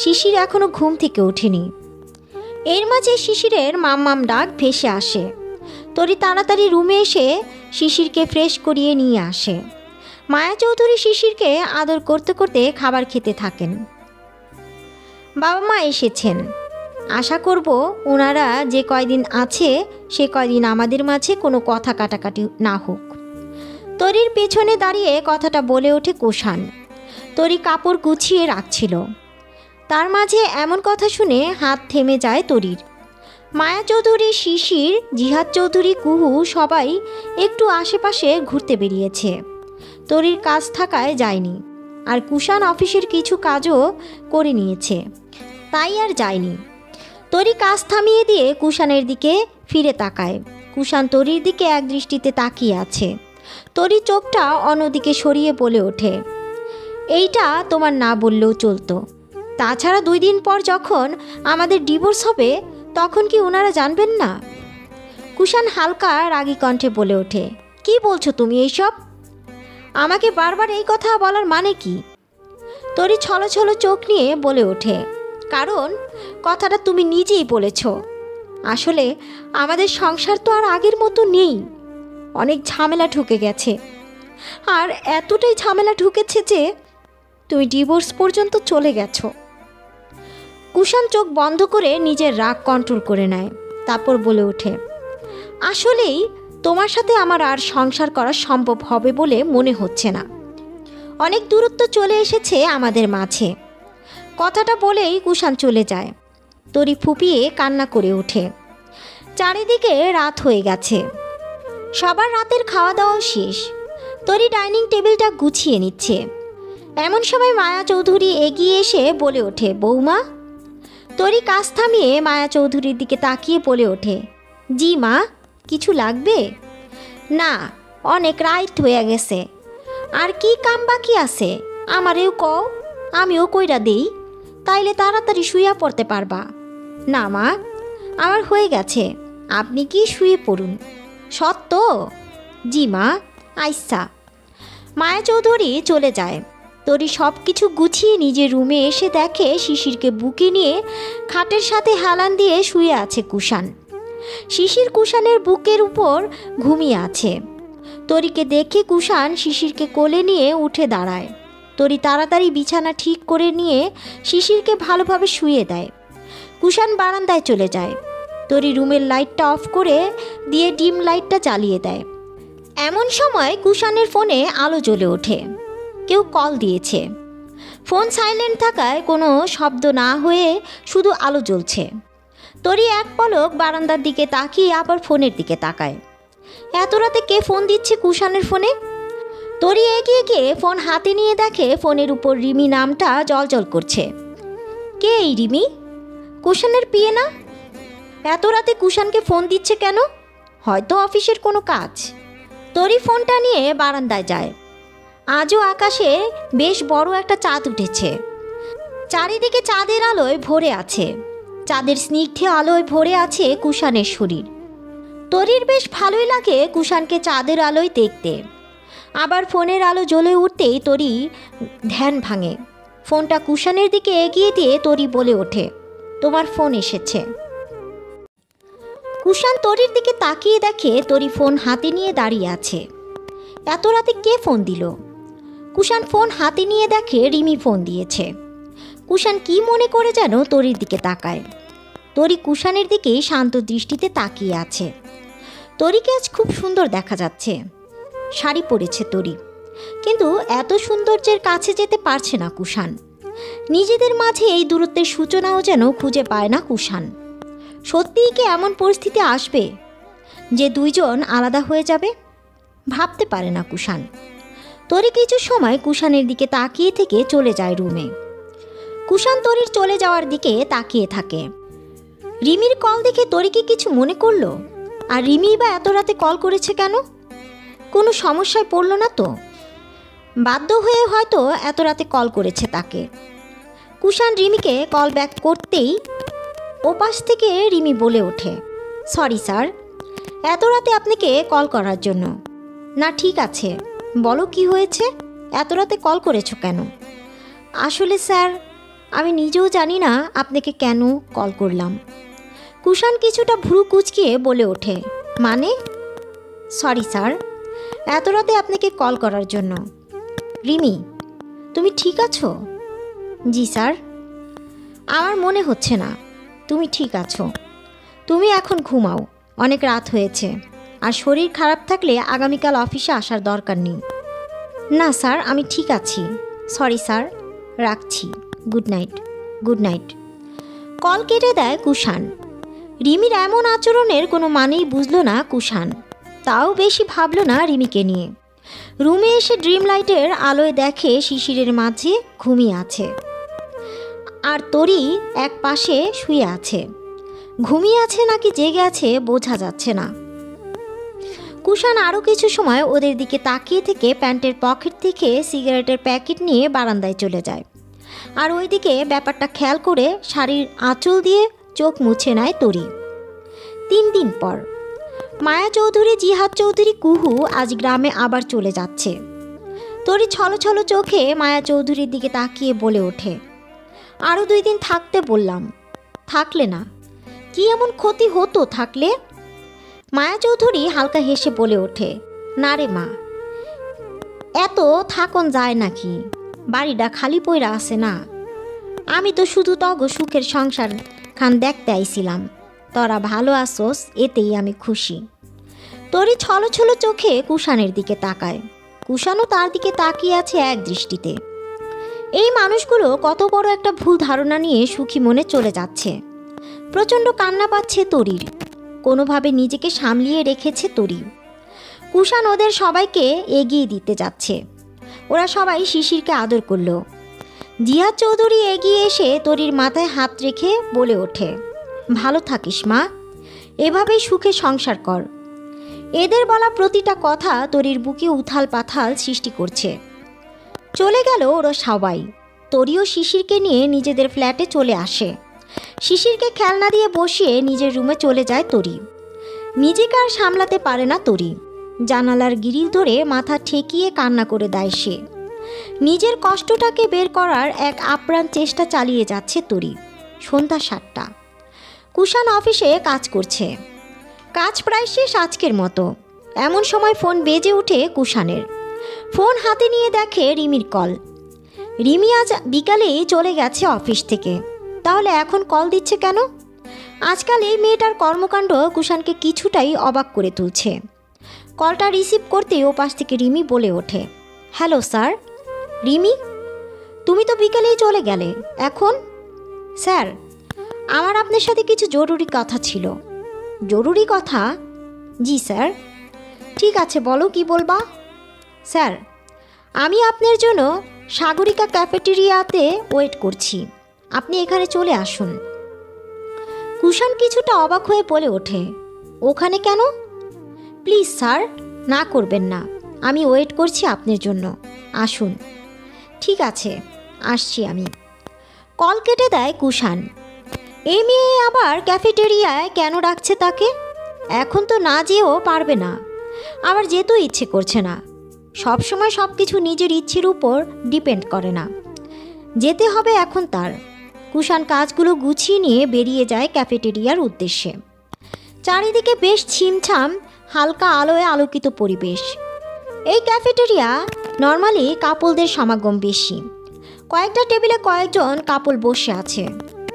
শিশির এখনো ঘুম থেকে ওঠেনি। এর মাঝে শিশিরের মাম্মাম ডাক ভেসে আসে। তরি তাড়াতাড়ি রুমে এসে শিশিরকে ফ্রেশ করিয়ে নিয়ে আসে। মায়া চৌধুরী শিশিরকে আদর করতে করতে খাবার খেতে থাকেন। বাবা মা এসেছেন। আশা করব ওনারা যে কয়দিন আছে সে কয়দিন আমাদের মাঝে কোনো কথা কাটাকাটি না হোক। তরির পেছনে দাঁড়িয়ে কথাটা বলে ওঠে কুষাণ। তরি কাপড় গুছিয়ে রাখছিল। তার মাঝে এমন কথা শুনে হাত থেমে যায় তরির। মায়া চৌধুরী, শিশির, জিহাদ চৌধুরী, কুহু সবাই একটু আশেপাশে ঘুরতে বেরিয়েছে। তরির কাজ থাকায় যায়নি, আর কুষাণ অফিসের কিছু কাজও করে নিয়েছে, তাই আর যায়নি। তরি কাজ থামিয়ে দিয়ে কুষাণের দিকে ফিরে তাকায়। কুষাণ তরির দিকে এক দৃষ্টিতে তাকিয়ে আছে। তরি চোখটা অন্যদিকে সরিয়ে বলে ওঠে, এইটা তোমার না বললেও চলতো। তাছাড়া 2 দিন পর যখন আমাদের ডিভোর্স হবে তখন কি ওনারা জানবেন না? কুষাণ হালকা রাগী কণ্ঠে বলে ওঠে, কি বলছো তুমি এইসব? আমাকে বারবার এই কথা বলার মানে কি? তরি ছলো ছলো চোখ নিয়ে বলে ওঠে, কারণ কথাটা তুমি নিজেই বলেছ। আসলে আমাদের সংসার তো আর আগের মতো নেই, অনেক ঝামেলা ঢুকে গেছে। আর এতটাই ঝামেলা ঢুকেছে যে তুমি ডিভোর্স পর্যন্ত চলে গেছো। কুষাণ চোখ বন্ধ করে নিজের রাগ কন্ট্রোল করে নেয়। তারপর বলে ওঠে, আসলেই তোমার সাথে আমার আর সংসার করা সম্ভব হবে বলে মনে হচ্ছে না। অনেক দূরত্ব চলে এসেছে আমাদের মাঝে। কথাটা বলেই কুষাণ চলে যায়। তরি ফুপিয়ে কান্না করে ওঠে। চারিদিকে রাত হয়ে গেছে। সবার রাতের খাওয়া দাওয়া শেষ। তরি ডাইনিং টেবিলটা গুছিয়ে নিচ্ছে। এমন সময় মায়া চৌধুরী এগিয়ে এসে বলে ওঠে, বৌমা। তরি কাজ থামিয়ে মায়া চৌধুরীর দিকে তাকিয়ে বলে ওঠে, জি মা, কিছু লাগবে? না, অনেক রাত হয়ে গেছে। আর কি কাম বাকি আছে আমারেও কও, আমিও কইরা দেই, তাইলে তাড়াতাড়ি শুইয়া পড়তে পারবা। না মা, আমার হয়ে গেছে, আপনি কি শুয়ে পড়ুন। সত্য? জি মা। আইসা। মায়া চৌধুরী চলে যায়। তরি সব কিছু গুছিয়ে নিজের রুমে এসে দেখে শিশিরকে বুকে নিয়ে খাটের সাথে হেলান দিয়ে শুয়ে আছে কুষাণ। শিশির কুষাণের বুকের উপর ঘুমিয়ে আছে। তরিকে দেখে কুষাণ শিশিরকে কোলে নিয়ে উঠে দাঁড়ায়। তরি তাড়াতাড়ি বিছানা ঠিক করে নিয়ে শিশিরকে ভালোভাবে শুয়ে দেয়। কুষাণ বারান্দায় চলে যায়। তরি রুমের লাইটটা অফ করে দিয়ে ডিম লাইটটা জ্বালিয়ে দেয়। এমন সময় কুষাণের ফোনে আলো জ্বলে ওঠে। কেউ কল দিয়েছে। ফোন সাইলেন্ট থাকায় কোনো শব্দ না হয়ে শুধু আলো জ্বলছে। তরি এক পলক বারান্দার দিকে তাকিয়ে আবার ফোনের দিকে তাকায়। এত রাতে কে ফোন দিচ্ছে কুষাণের ফোনে? তরি এগিয়ে গিয়ে ফোন হাতে নিয়ে দেখে ফোনের উপর রিমি নামটা জলজল করছে। কে এই রিমি? কুষাণের পিয়ে না? এত রাতে কুষাণকে ফোন দিচ্ছে কেন? হয়তো অফিসের কোনো কাজ। তরি ফোনটা নিয়ে বারান্দায় যায়। আজও আকাশে বেশ বড় একটা চাঁদ উঠেছে। চারিদিকে চাঁদের আলোয় ভরে আছে। চাঁদের স্নিগ্ধ আলোয় ভরে আছে কুষাণের শরীর। তরির বেশ ভালোই লাগে কুষাণকে চাঁদের আলোয় দেখতে। আবার ফোনের আলো জ্বলে উঠতেই তরি ধ্যান ভাঙে। ফোনটা কুষাণের দিকে এগিয়ে দিয়ে তরি বলে ওঠে, তোমার ফোন এসেছে। কুষাণ তরির দিকে তাকিয়ে দেখে তরি ফোন হাতে নিয়ে দাঁড়িয়ে আছে। এত রাতে কে ফোন দিল? কুষাণ ফোন হাতে নিয়ে দেখে রিমি ফোন দিয়েছে। কুষাণ কি মনে করে যেন তরির দিকে তাকায়। তরি কুষাণের দিকে শান্ত দৃষ্টিতে তাকিয়ে আছে। তরিকে আজ খুব সুন্দর দেখা যাচ্ছে। শাড়ি পরেছে তরি, কিন্তু এত সৌন্দর্যের কাছে যেতে পারছে না কুষাণ। নিজেদের মাঝে এই দূরত্বের সূচনাও যেন খুঁজে পায় না কুষাণ। সত্যিই কি এমন পরিস্থিতি আসবে যে দুইজন আলাদা হয়ে যাবে? ভাবতে পারে না কুষাণ। তরি কিছু সময় কুষাণের দিকে তাকিয়ে থেকে চলে যায় রুমে। কুষাণ তরির চলে যাওয়ার দিকে তাকিয়ে থাকে। রিমির কল দেখে তরি কি কিছু মনে করলো? আর রিমি বা এত রাতে কল করেছে কেন? কোনো সমস্যায় পড়লো না তো? বাধ্য হয়ে হয়তো এত রাতে কল করেছে তাকে। কুষাণ রিমিকে কল ব্যাক করতেই ওপাশ থেকে রিমি বলে ওঠে, সরি স্যার, এত রাতে আপনাকে কল করার জন্য। না ঠিক আছে, বলো কি হয়েছে, এত রাতে কল করেছো কেন? আসলে স্যার, আমি নিজেও জানি না আপনাকে কেন কল করলাম। কুষাণ কিছুটা ভ্রু কুঁচকিয়ে বলে ওঠে, মানে? সরি স্যার, এত রাতে আপনাকে কল করার জন্য। রিমি, তুমি ঠিক আছো? জি স্যার। আমার মনে হচ্ছে না তুমি ঠিক আছো। তুমি এখন ঘুমাও, অনেক রাত হয়েছে। আর শরীর খারাপ থাকলে আগামীকাল অফিসে আসার দরকার নেই। না স্যার, আমি ঠিক আছি। সরি স্যার, রাখছি। Good night. Good night. Call কেটে দেয় কুষাণ। রিমির এমন আচরণের কোনো মানেই বুঝল না কুষাণ। তাও বেশি ভাবল না রিমিকে নিয়ে। রুমে এসে ড্রিম লাইটের আলোয় দেখে শিশিরের মাঝে ঘুমিয়ে আছে, আর তরি এক পাশে শুয়ে আছে। ঘুমিয়ে আছে নাকি জেগে আছে বোঝা যাচ্ছে না। কুষাণ আরও কিছু সময় ওদের দিকে তাকিয়ে থেকে প্যান্টের পকেট থেকে সিগারেটের প্যাকেট নিয়ে বারান্দায় চলে যায়। আর ওইদিকে ব্যাপারটা খেয়াল করে শাড়ির আঁচল দিয়ে চোখ মুছে নেয় তরি। 3 দিন পর মায়া চৌধুরী, জিহাদ চৌধুরী, কুহু আজ গ্রামে আবার চলে যাচ্ছে। তরি ছলো ছলো চোখে মায়া চৌধুরীর দিকে তাকিয়ে বলে ওঠে, আরও 2 দিন থাকতে বললাম, থাকলে না? কি এমন ক্ষতি হতো থাকলে? মায়া চৌধুরী হালকা হেসে বলে ওঠে, না রে মা, এত থাকন যায় নাকি? বাড়িটা খালি পইরা আছে না। আমি তো শুধু তগ সুখের সংসার খান দেখতে আইছিলাম। তোরা ভালো আসোস, এতেই আমি খুশি। তরি ছলো ছলো চোখে কুষাণের দিকে তাকায়। কুষাণও তার দিকে তাকিয়ে আছে এক দৃষ্টিতে। এই মানুষগুলো কত বড় একটা ভুল ধারণা নিয়ে সুখী মনে চলে যাচ্ছে। প্রচণ্ড কান্না পাচ্ছে তরির। কোনোভাবে নিজেকে সামলিয়ে রেখেছে তরি। কুষাণ ওদের সবাইকে এগিয়ে দিতে যাচ্ছে। ওরা সবাই শিশিরকে আদর করল। জিহাদ চৌধুরী এগিয়ে এসে তরির মাথায় হাত রেখে বলে ওঠে, ভালো থাকিস মা, এভাবেই সুখে সংসার কর। এদের বলা প্রতিটা কথা তরির বুকে উথাল পাথাল সৃষ্টি করছে। চলে গেল ওরা সবাই। তরিও শিশিরকে নিয়ে নিজেদের ফ্ল্যাটে চলে আসে। শিশিরকে খেলনা দিয়ে বসিয়ে নিজের রুমে চলে যায় তরি। নিজেকে আর সামলাতে পারে না তরি। জানালার গ্রিল ধরে মাথা ঠেকিয়ে কান্না করে দেয় সে। নিজের কষ্টটাকে বের করার এক আপ্রাণ চেষ্টা চালিয়ে যাচ্ছে তরি। সন্ধ্যা 7টা। কুষাণ অফিসে কাজ করছে। কাজ প্রায় শেষ আজকের মতো। এমন সময় ফোন বেজে ওঠে কুষাণের। ফোন হাতে নিয়ে দেখে রিমির কল। রিমি আজ বিকালেই চলে গেছে অফিস থেকে, তাহলে এখন কল দিচ্ছে কেন? আজকাল এই মেয়েটার কর্মকাণ্ড কুষাণকে কিছুটাই অবাক করে তুলছে। কলটা রিসিভ করতে ওপাশ থেকে রিমি বলে ওঠে, হ্যালো স্যার। রিমি, তুমি তো বিকালেই চলে গেলে, এখন? স্যার, আমার আপনার সাথে কিছু জরুরি কথা ছিল। জরুরি কথা? জি স্যার। ঠিক আছে, বলো কি বলবা। স্যার, আমি আপনার জন্য সাগরিকা ক্যাফেটেরিয়াতে ওয়েট করছি, আপনি এখানে চলে আসুন। কুষাণ কিছুটা অবাক হয়ে বলে ওঠে, ওখানে কেন? প্লিজ স্যার, না করবেন না, আমি ওয়েট করছি আপনার জন্য, আসুন। ঠিক আছে, আসছি আমি। কল কেটে দেয় কুষাণ। এই মেয়ে আবার ক্যাফেটেরিয়ায় কেন ডাকছে তাকে? এখন তো না যেও পারবে না, আবার যেতেও ইচ্ছে করছে না। সবসময় সব কিছু নিজের ইচ্ছের উপর ডিপেন্ড করে না। যেতে হবে এখন তার। কুষাণ কাজগুলো গুছিয়ে নিয়ে বেরিয়ে যায় ক্যাফেটেরিয়ার উদ্দেশ্যে। চারিদিকে বেশ ছিমছাম, হালকা আলোয় আলোকিত পরিবেশ। এই ক্যাফেটেরিয়া নর্মালি কাপলদের সমাগম বেশি। কয়েকটা টেবিলে কয়েকজন কাপল বসে আছে।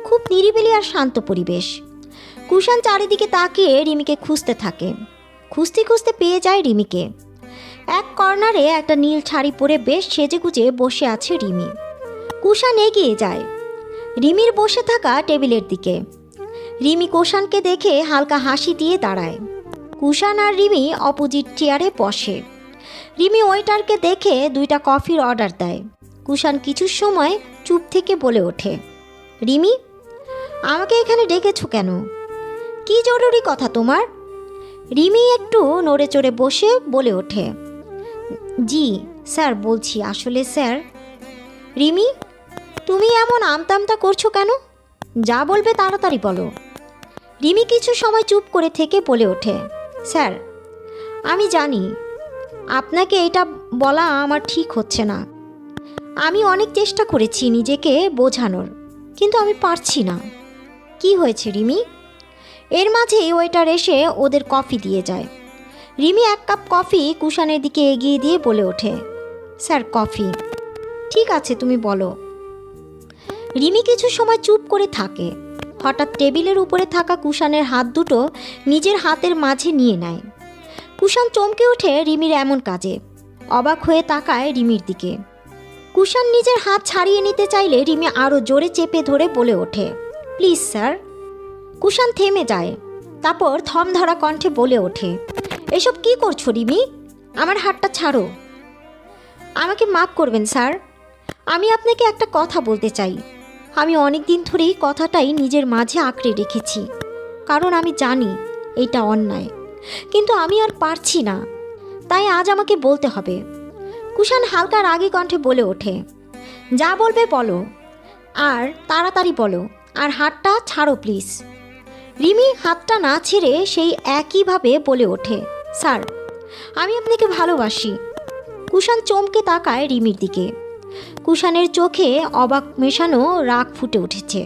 খুব নিরিবিলি আর শান্ত পরিবেশ। কুষাণ চারিদিকে তাকিয়ে রিমিকে খুঁজতে থাকে। খুঁজতে খুঁজতে পেয়ে যায় রিমিকে। এক কর্নারে একটা নীল শাড়ি পরে বেশ সেজেগুজে বসে আছে রিমি। কুষাণ এগিয়ে যায় রিমির বসে থাকা টেবিলের দিকে। রিমি কুষাণকে দেখে হালকা হাসি দিয়ে দাঁড়ায়। কুষাণ আর রিমি অপোজিট চেয়ারে বসে। রিমি ওয়েটারকে দেখে 2টা কফির অর্ডার দেয়। কুষাণ কিছু সময় চুপ থেকে বলে ওঠে, রিমি, আমাকে এখানে ডেকেছো কেন? কি জরুরি কথা তোমার? রিমি একটু নড়ে চড়ে বসে বলে ওঠে, জি স্যার, বলছি আসলে স্যার। রিমি, তুমি এমন আমতামতা করছো কেন? যা বলবে তাড়াতাড়ি বলো। রিমি কিছু সময় চুপ করে থেকে বলে ওঠে, স্যার, আমি জানি আপনাকে এটা বলা আমার ঠিক হচ্ছে না। আমি অনেক চেষ্টা করেছি নিজেকে বোঝানোর, কিন্তু আমি পারছি না। কি হয়েছে রিমি? এর মাঝেই ওয়েটার এসে ওদের কফি দিয়ে যায়। রিমি 1 কাপ কফি কুষাণের দিকে এগিয়ে দিয়ে বলে ওঠে, স্যার কফি। ঠিক আছে, তুমি বলো। রিমি কিছু সময় চুপ করে থাকে। হঠাৎ টেবিলের উপরে থাকা কুষাণের হাত দুটো নিজের হাতের মাঝে নিয়ে নেয়। কুষাণ চমকে ওঠে রিমির এমন কাজে। অবাক হয়ে তাকায় রিমির দিকে। কুষাণ নিজের হাত ছাড়িয়ে নিতে চাইলে রিমি আরও জোরে চেপে ধরে বলে ওঠে, প্লিজ স্যার। কুষাণ থেমে যায়। তারপর থম ধরা কণ্ঠে বলে ওঠে, এসব কি করছো রিমি? আমার হাতটা ছাড়ো। আমাকে মাফ করবেন স্যার, আমি আপনাকে একটা কথা বলতে চাই। আমি অনেক দিন ধরেই কথাটাই নিজের মাঝে আঁকড়ে রেখেছি, কারণ আমি জানি এটা অন্যায়, কিন্তু আমি আর পারছি না, তাই আজ আমাকে বলতে হবে। কুষাণ হালকা রাগী কণ্ঠে বলে ওঠে, যা বলবে বলো, আর তাড়াতাড়ি বলো, আর হাতটা ছাড়ো প্লিজ। রিমি হাতটা না ছেড়ে সেই একইভাবে বলে ওঠে, স্যার, আমি আপনাকে ভালোবাসি। কুষাণ চমকে তাকায় রিমির দিকে। কুষাণের চোখে অবাক মেশানো রাগ ফুটে উঠেছে।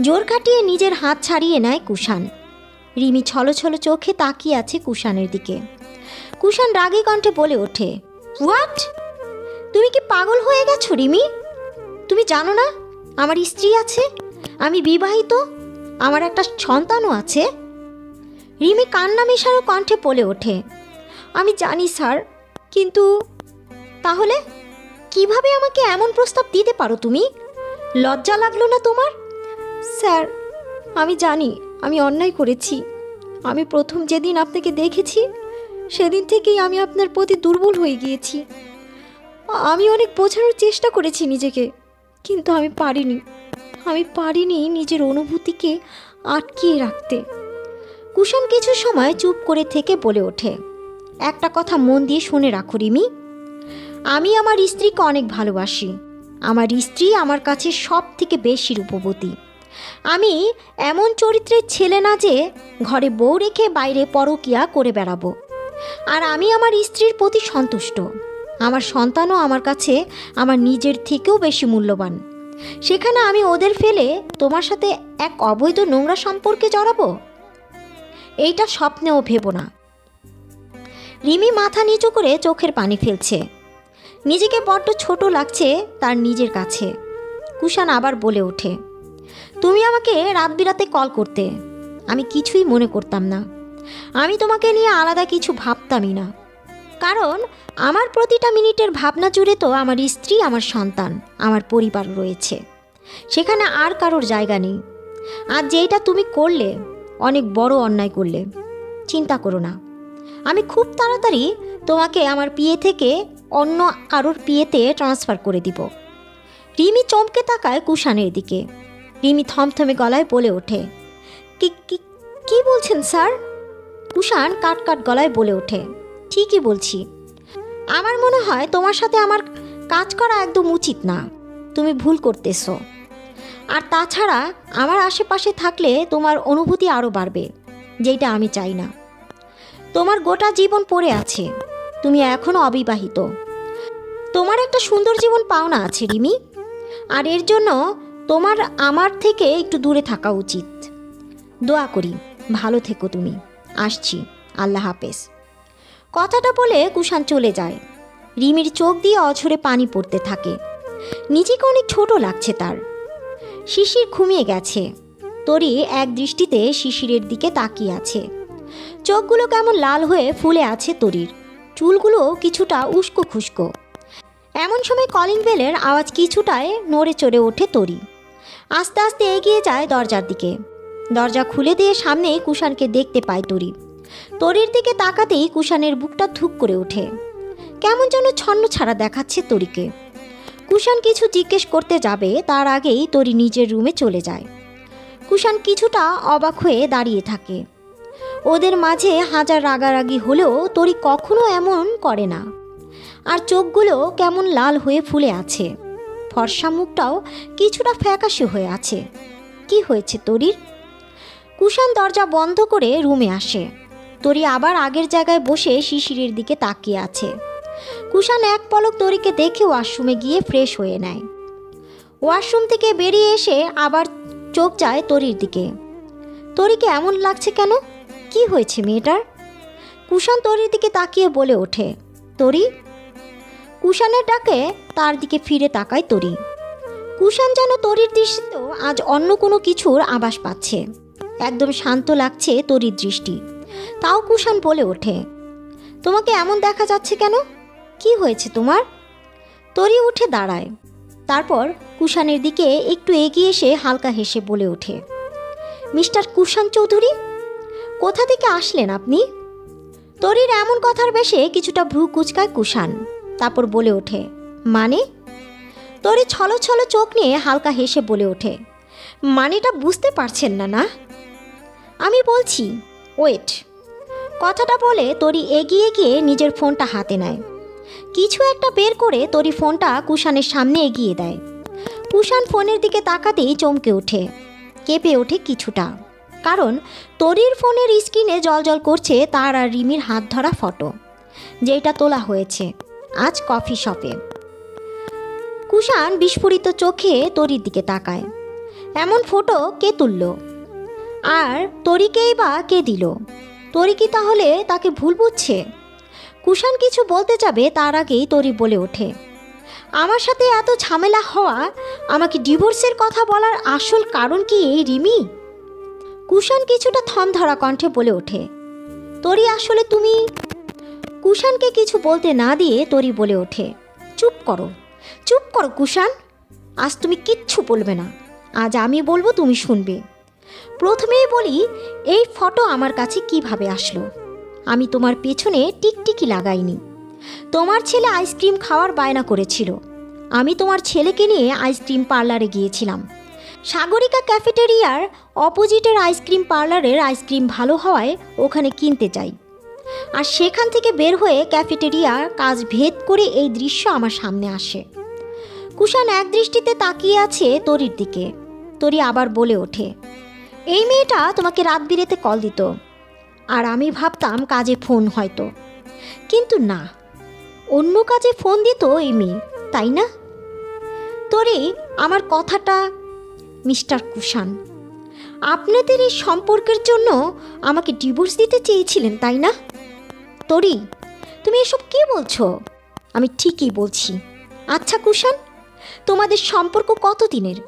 জোর খাটিয়ে নিজের হাত ছাড়িয়ে নেয় কুষাণ। রিমি ছলছল চোখে তাকিয়ে আছে কুষাণের দিকে। কুষাণ রাগী কণ্ঠে বলে ওঠে, হোয়াট? তুমি কি পাগল হয়ে গেছো রিমি? তুমি জানো না আমার স্ত্রী আছে, আমি বিবাহিত, আমার একটা সন্তানও আছে। রিমি কান্না মেশানো কণ্ঠে বলে ওঠে, আমি জানি স্যার, কিন্তু তাহলে কিভাবে আমাকে এমন প্রস্তাব দিতে পারো তুমি? লজ্জা লাগলো না তোমার? স্যার, আমি জানি আমি অন্যায় করেছি। আমি প্রথম যেদিন আপনাকে দেখেছি সেদিন থেকেই আমি আপনার প্রতি দুর্বল হয়ে গিয়েছি। আমি অনেক বোঝানোর চেষ্টা করেছি নিজেকে, কিন্তু আমি পারিনি নিজের অনুভূতিকে আটকিয়ে রাখতে। কুষাণ কিছু সময় চুপ করে থেকে বলে ওঠে, একটা কথা মন দিয়ে শুনে রাখো রিমি, আমি আমার স্ত্রীকে অনেক ভালোবাসি। আমার স্ত্রী আমার কাছে সব থেকে বেশি রূপবতী। আমি এমন চরিত্রের ছেলে না যে ঘরে বউ রেখে বাইরে পরকীয়া করে বেড়াবো। আর আমি আমার স্ত্রীর প্রতি সন্তুষ্ট। আমার সন্তানও আমার কাছে আমার নিজের থেকেও বেশি মূল্যবান। সেখানে আমি ওদের ফেলে তোমার সাথে এক অবৈধ নোংরা সম্পর্কে জড়াবো? এইটা স্বপ্নেও ভেবো না। রিমি মাথা নিচু করে চোখের পানি ফেলছে। নিজেকে বড্ড ছোট লাগছে তার নিজের কাছে। কুষাণ আবার বলে ওঠে, তুমি আমাকে রাত বিরাতে কল করতে, আমি কিছুই মনে করতাম না। আমি তোমাকে নিয়ে আলাদা কিছু ভাবতামই না, কারণ আমার প্রতিটা মিনিটের ভাবনা জুড়ে তো আমার স্ত্রী, আমার সন্তান, আমার পরিবার রয়েছে। সেখানে আর কারোর জায়গা নেই। আর যেটা তুমি করলে অনেক বড় অন্যায় করলে। চিন্তা করো না, আমি খুব তাড়াতাড়ি তোমাকে আমার বিয়ে থেকে অন্য কারোর বিয়েতে ট্রান্সফার করে দিব। রিমি চমকে তাকায় কুষাণের দিকে। রিমি থমথমে গলায় বলে ওঠে, কি বলছেন স্যার? কুষাণ কাট গলায় বলে ওঠে, ঠিকই বলছি। আমার মনে হয় তোমার সাথে আমার কাজ করা একদম উচিত না। তুমি ভুল করতেছ। আর তাছাড়া আমার আশেপাশে থাকলে তোমার অনুভূতি আরও বাড়বে, যেটা আমি চাই না। তোমার গোটা জীবন পড়ে আছে। তুমি এখনও অবিবাহিত। তোমার একটা সুন্দর জীবন পাওনা আছে রিমি। আর এর জন্য তোমার আমার থেকে একটু দূরে থাকা উচিত। দোয়া করি ভালো থেকো তুমি। আসছি, আল্লাহ হাফেজ। কথাটা বলে কুষাণ চলে যায়। রিমির চোখ দিয়ে অঝরে পানি পড়তে থাকে। নিজেকে অনেক ছোট লাগছে তার। শিশির ঘুমিয়ে গেছে। তরি এক দৃষ্টিতে শিশিরের দিকে তাকিয়ে আছে। চোখগুলো কেমন লাল হয়ে ফুলে আছে তরির। চুলগুলো কিছুটা উস্কো খুস্কো। এমন সময় কলিং বেলের আওয়াজ কিছুটায় নড়ে চড়ে ওঠে তরি। আস্তে আস্তে এগিয়ে যায় দরজার দিকে। দরজা খুলে দিয়ে সামনে কুষাণকে দেখতে পায় তরি। তরির দিকে তাকাতেই কুষাণের বুকটা ধুক করে ওঠে। কেমন যেন ছন্ন ছাড়া দেখাচ্ছে তরিকে। কুষাণ কিছু জিজ্ঞেস করতে যাবে তার আগেই তরি নিজের রুমে চলে যায়। কুষাণ কিছুটা অবাক হয়ে দাঁড়িয়ে থাকে। ওদের মাঝে হাজার রাগারাগি হলেও তরি কখনো এমন করে না। আর চোখগুলো কেমন লাল হয়ে ফুলে আছে। ফর্সা মুখটাও কিছুটা ফ্যাকাশে হয়ে আছে। কি হয়েছে তরির? কুষাণ দরজা বন্ধ করে রুমে আসে। তরি আবার আগের জায়গায় বসে শিশিরের দিকে তাকিয়ে আছে। কুষাণ এক পলক তরিকে দেখে ওয়াশরুমে গিয়ে ফ্রেশ হয়ে নেয়। ওয়াশরুম থেকে বেরিয়ে এসে আবার চোখ যায় তরির দিকে। তরিকে এমন লাগছে কেন? কি হয়েছে মেয়েটার? কুষাণ তরির দিকে তাকিয়ে বলে ওঠে, তরি। কুষাণের ডাকে তার দিকে ফিরে তাকায় তরি। কুষাণ যেন তরির দৃষ্টিতেও আজ অন্য কোনো কিছুর আভাস পাচ্ছে। একদম শান্ত লাগছে তরির দৃষ্টি। তাও কুষাণ বলে ওঠে, তোমাকে এমন দেখা যাচ্ছে কেন? কি হয়েছে তোমার? তরি উঠে দাঁড়ায়। তারপর কুষাণের দিকে একটু এগিয়ে এসে হালকা হেসে বলে ওঠে, মিস্টার কুষাণ চৌধুরী, কোথা থেকে আসলেন আপনি? তরির এমন কথার বেশে কিছুটা ভ্রু কুচকায় কুষাণ। তারপর বলে ওঠে, মানে? তরি ছলো ছলো চোখ নিয়ে হালকা হেসে বলে ওঠে, মানেটা বুঝতে পারছেন না না? আমি বলছি, ওয়েট। কথাটা বলে তরি এগিয়ে গিয়ে নিজের ফোনটা হাতে নেয়। কিছু একটা বের করে তরি ফোনটা কুষাণের সামনে এগিয়ে দেয়। কুষাণ ফোনের দিকে তাকাতেই চমকে ওঠে, কেঁপে ওঠে কিছুটা। কারণ তরির ফোনের স্ক্রিনে জলজল করছে তার আর রিমির হাত ধরা ফটো, যেটা তোলা হয়েছে আজ কফি শপে। কুষাণ বিস্ফোরিত চোখে তরির দিকে তাকায়। এমন ফটো কে তুলল? আর তরিকেই বা কে দিল? তরি কি তাহলে তাকে ভুল বুঝছে? কুষাণ কিছু বলতে যাবে তার আগেই তরি বলে ওঠে, আমার সাথে এত ঝামেলা হওয়া, আমাকে ডিভোর্সের কথা বলার আসল কারণ কি এই রিমি? কুষাণ কিছুটা থম ধরা কণ্ঠে বলে ওঠে, তরি আসলে তুমি। কুষাণকে কিছু বলতে না দিয়ে তরি বলে ওঠে, চুপ করো কুষাণ, আজ তুমি কিচ্ছু বলবে না। আজ আমি বলবো, তুমি শুনবে। প্রথমেই বলি, এই ফটো আমার কাছে কিভাবে আসলো। আমি তোমার পেছনে টিকটিকি লাগাইনি। তোমার ছেলে আইসক্রিম খাওয়ার বায়না করেছিল। আমি তোমার ছেলেকে নিয়ে আইসক্রিম পার্লারে গিয়েছিলাম। সাগরিকা ক্যাফেটেরিয়ার অপোজিটের আইসক্রিম পার্লারের আইসক্রিম ভালো হওয়ায় ওখানে কিনতে যাই। আর সেখান থেকে বের হয়ে ক্যাফেটেরিয়ার কাজ ভেদ করে এই দৃশ্য আমার সামনে আসে। কুষাণ এক দৃষ্টিতে তাকিয়ে আছে তরির দিকে। তরি আবার বলে ওঠে, এই মেয়েটা তোমাকে রাত বিরেতে কল দিত, আর আমি ভাবতাম কাজে ফোন হয়তো, কিন্তু না, অন্য কাজে ফোন দিত এই মেয়ে, তাই না? তরি, আমার কথাটা, মিস্টার কুষাণ, আপনাদের এই সম্পর্কের জন্য আমাকে ডিভোর্স দিতে চেয়েছিলেন, তাই না? তরি, তুমি এসব কী বলছো? আমি ঠিকই বলছি। আচ্ছা কুষাণ, তোমাদের সম্পর্ক কতদিনের?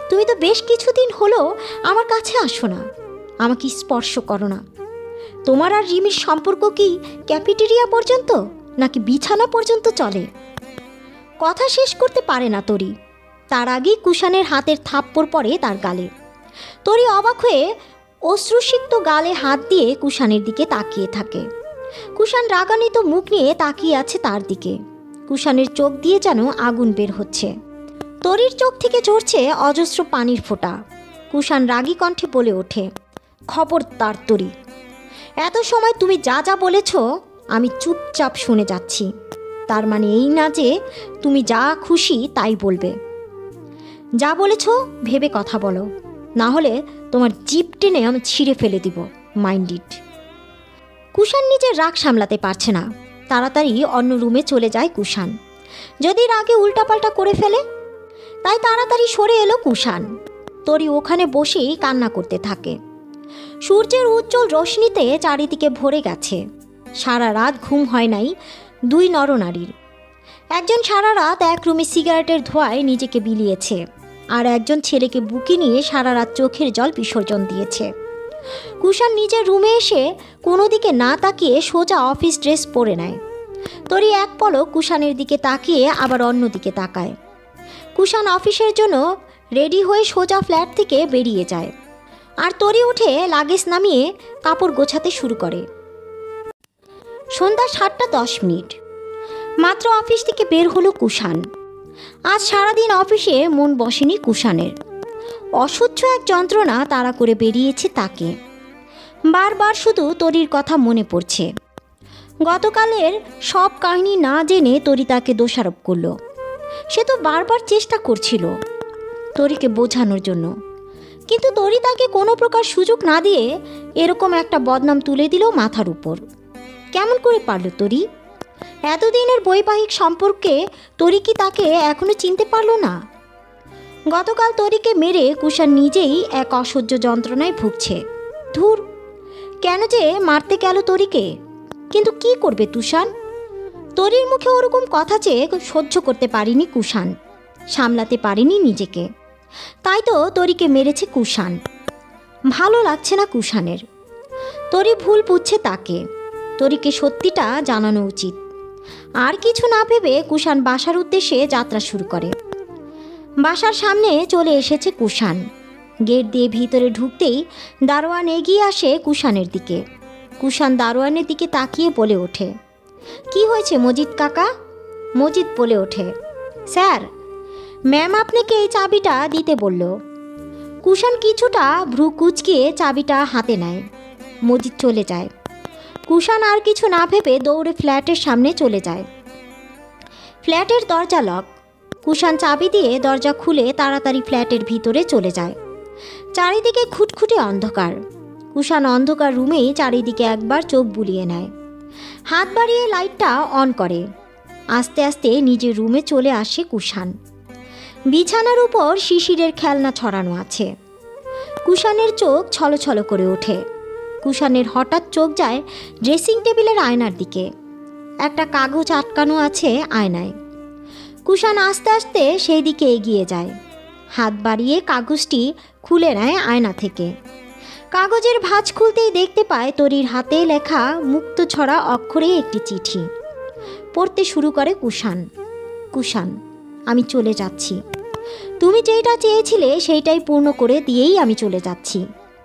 তুমি তো বেশ কিছুদিন হলো আমার কাছে আসো না, আমাকে স্পর্শ করো না। তোমার আর রিমির সম্পর্ক কি ক্যাফেটেরিয়া পর্যন্ত, নাকি বিছানা পর্যন্ত চলে? কথা শেষ করতে পারে না তরি, তার আগেই কুষাণের হাতের থাপ্পড় পড়ে তার গালে। তরি অবাক হয়ে অশ্রুসিক্ত গালে হাত দিয়ে কুষাণের দিকে তাকিয়ে থাকে। কুষাণ রাগান্বিত মুখ নিয়ে তাকিয়ে আছে তার দিকে। কুষাণের চোখ দিয়ে যেন আগুন বের হচ্ছে। তরির চোখ থেকে ঝরছে অজস্র পানির ফোঁটা। কুষাণ রাগী কণ্ঠে বলে ওঠে, খবরদার তরি, এত সময় তুমি যা যা বলেছ আমি চুপচাপ শুনে যাচ্ছি। তার মানে এই না যে তুমি যা খুশি তাই বলবে। যা বলেছ ভেবে কথা বলো, না হলে তোমার জিভ টেনে আমি ছিঁড়ে ফেলে দিব, মাইন্ড ইট। কুষাণ নিজের রাগ সামলাতে পারছে না, তাড়াতাড়ি অন্য রুমে চলে যায় কুষাণ, যদি রাগে উল্টাপাল্টা করে ফেলে। তাই তাড়াতাড়ি সরে এলো কুষাণ। তরি ওখানে বসেই কান্না করতে থাকে। সূর্যের উজ্জ্বল রশ্মিতে চারিদিকে ভরে গেছে। সারা রাত ঘুম হয় নাই দুই নরনারীর। একজন সারা রাত এক রুমে সিগারেটের ধোঁয়ায় নিজেকে বিলিয়েছে, আর একজন ছেলেকে বুকে নিয়ে সারা রাত চোখের জল বিসর্জন দিয়েছে। কুষাণ নিজের রুমে এসে কোনো দিকে না তাকিয়ে সোজা অফিস ড্রেস পরে নেয়। তরি এক পলক কুষাণের দিকে তাকিয়ে আবার অন্য দিকে তাকায়। কুষাণ অফিসের জন্য রেডি হয়ে সোজা ফ্ল্যাট থেকে বেরিয়ে যায়, আর তরি উঠে লাগেজ নামিয়ে কাপড় গোছাতে শুরু করে। সন্ধ্যা 7:10। মাত্র অফিস থেকে বের হলো কুষাণ। আজ সারাদিন অফিসে মন বসেনি কুষাণের। অসহ্য এক যন্ত্রণা তাড়া করে বেরিয়েছে তাকে। বারবার শুধু তরির কথা মনে পড়ছে। গতকালের সব কাহিনী না জেনে তরি তাকে দোষারোপ করল। সে তো বারবার চেষ্টা করছিল তরিকে বোঝানোর জন্য, কিন্তু তরি তাকে কোনো প্রকার সুযোগ না দিয়ে এরকম একটা বদনাম তুলে দিল মাথার উপর। কেমন করে পারল তরি? এতদিনের বৈবাহিক সম্পর্কে তরি কি তাকে এখনো চিনতে পারল না? গতকাল তরিকে মেরে কুষাণ নিজেই এক অসহ্য যন্ত্রণায় ভুগছে। ধুর, কেন যে মারতে গেল তরিকে? কিন্তু কি করবে তুষাণ? তরির মুখে ওরকম কথা চেয়ে সহ্য করতে পারিনি কুষাণ, সামলাতে পারিনি নিজেকে। তাই তো তরিকে মেরেছে কুষাণ। ভালো লাগছে না কুষাণের। তরি ভুল বুঝছে তাকে। তরিকে সত্যিটা জানানো উচিত। আর কিছু না ভেবে কুষাণ বাসার উদ্দেশ্যে যাত্রা শুরু করে। বাসার সামনে চলে এসেছে কুষাণ। গেট দিয়ে ভিতরে ঢুকতেই দারোয়ান এগিয়ে আসে কুষাণের দিকে। কুষাণ দারোয়ানের দিকে তাকিয়ে বলে ওঠে, কি হয়েছে মজিদ কাকা? মজিদ বলে ওঠে, স্যার, ম্যাম আপনাকে এই চাবিটা দিতে বলল। কুষাণ কিছুটা ভ্রু কুঁচকিয়ে চাবিটা হাতে নেয়। মজিদ চলে যায়। কুষাণ আর কিছু না ভেবে দৌড়ে ফ্ল্যাটের সামনে চলে যায়। ফ্ল্যাটের দরজা লক। কুষাণ চাবি দিয়ে দরজা খুলে তাড়াতাড়ি ফ্ল্যাটের ভিতরে চলে যায়। চারিদিকে খুটখুটে অন্ধকার। কুষাণ অন্ধকার রুমেই চারিদিকে একবার চোখ বুলিয়ে নেয়। হাত বাড়িয়ে লাইটটা অন করে। আস্তে আস্তে নিজের রুমে চলে আসে কুষাণ। বিছানার উপর শিশিরের খেলনা ছড়ানো আছে। কুষাণের চোখ ছলছল করে ওঠে। কুষাণের হঠাৎ চোখ যায় ড্রেসিং টেবিলের আয়নার দিকে। একটা কাগজ আটকানো আছে আয়নায়। কুষাণ আস্তে আস্তে সেই দিকে এগিয়ে যায়। হাত বাড়িয়ে কাগজটি খুলে নেয় আয়না থেকে। কাগজের ভাঁজ খুলতেই দেখতে পায় তরির হাতে লেখা মুক্ত ছড়া অক্ষরে একটি চিঠি। পড়তে শুরু করে কুষাণ, কুষাণ, আমি চলে যাচ্ছি। তুমি যেটা চেয়েছিলে সেইটাই পূর্ণ করে দিয়েই আমি চলে যাচ্ছি।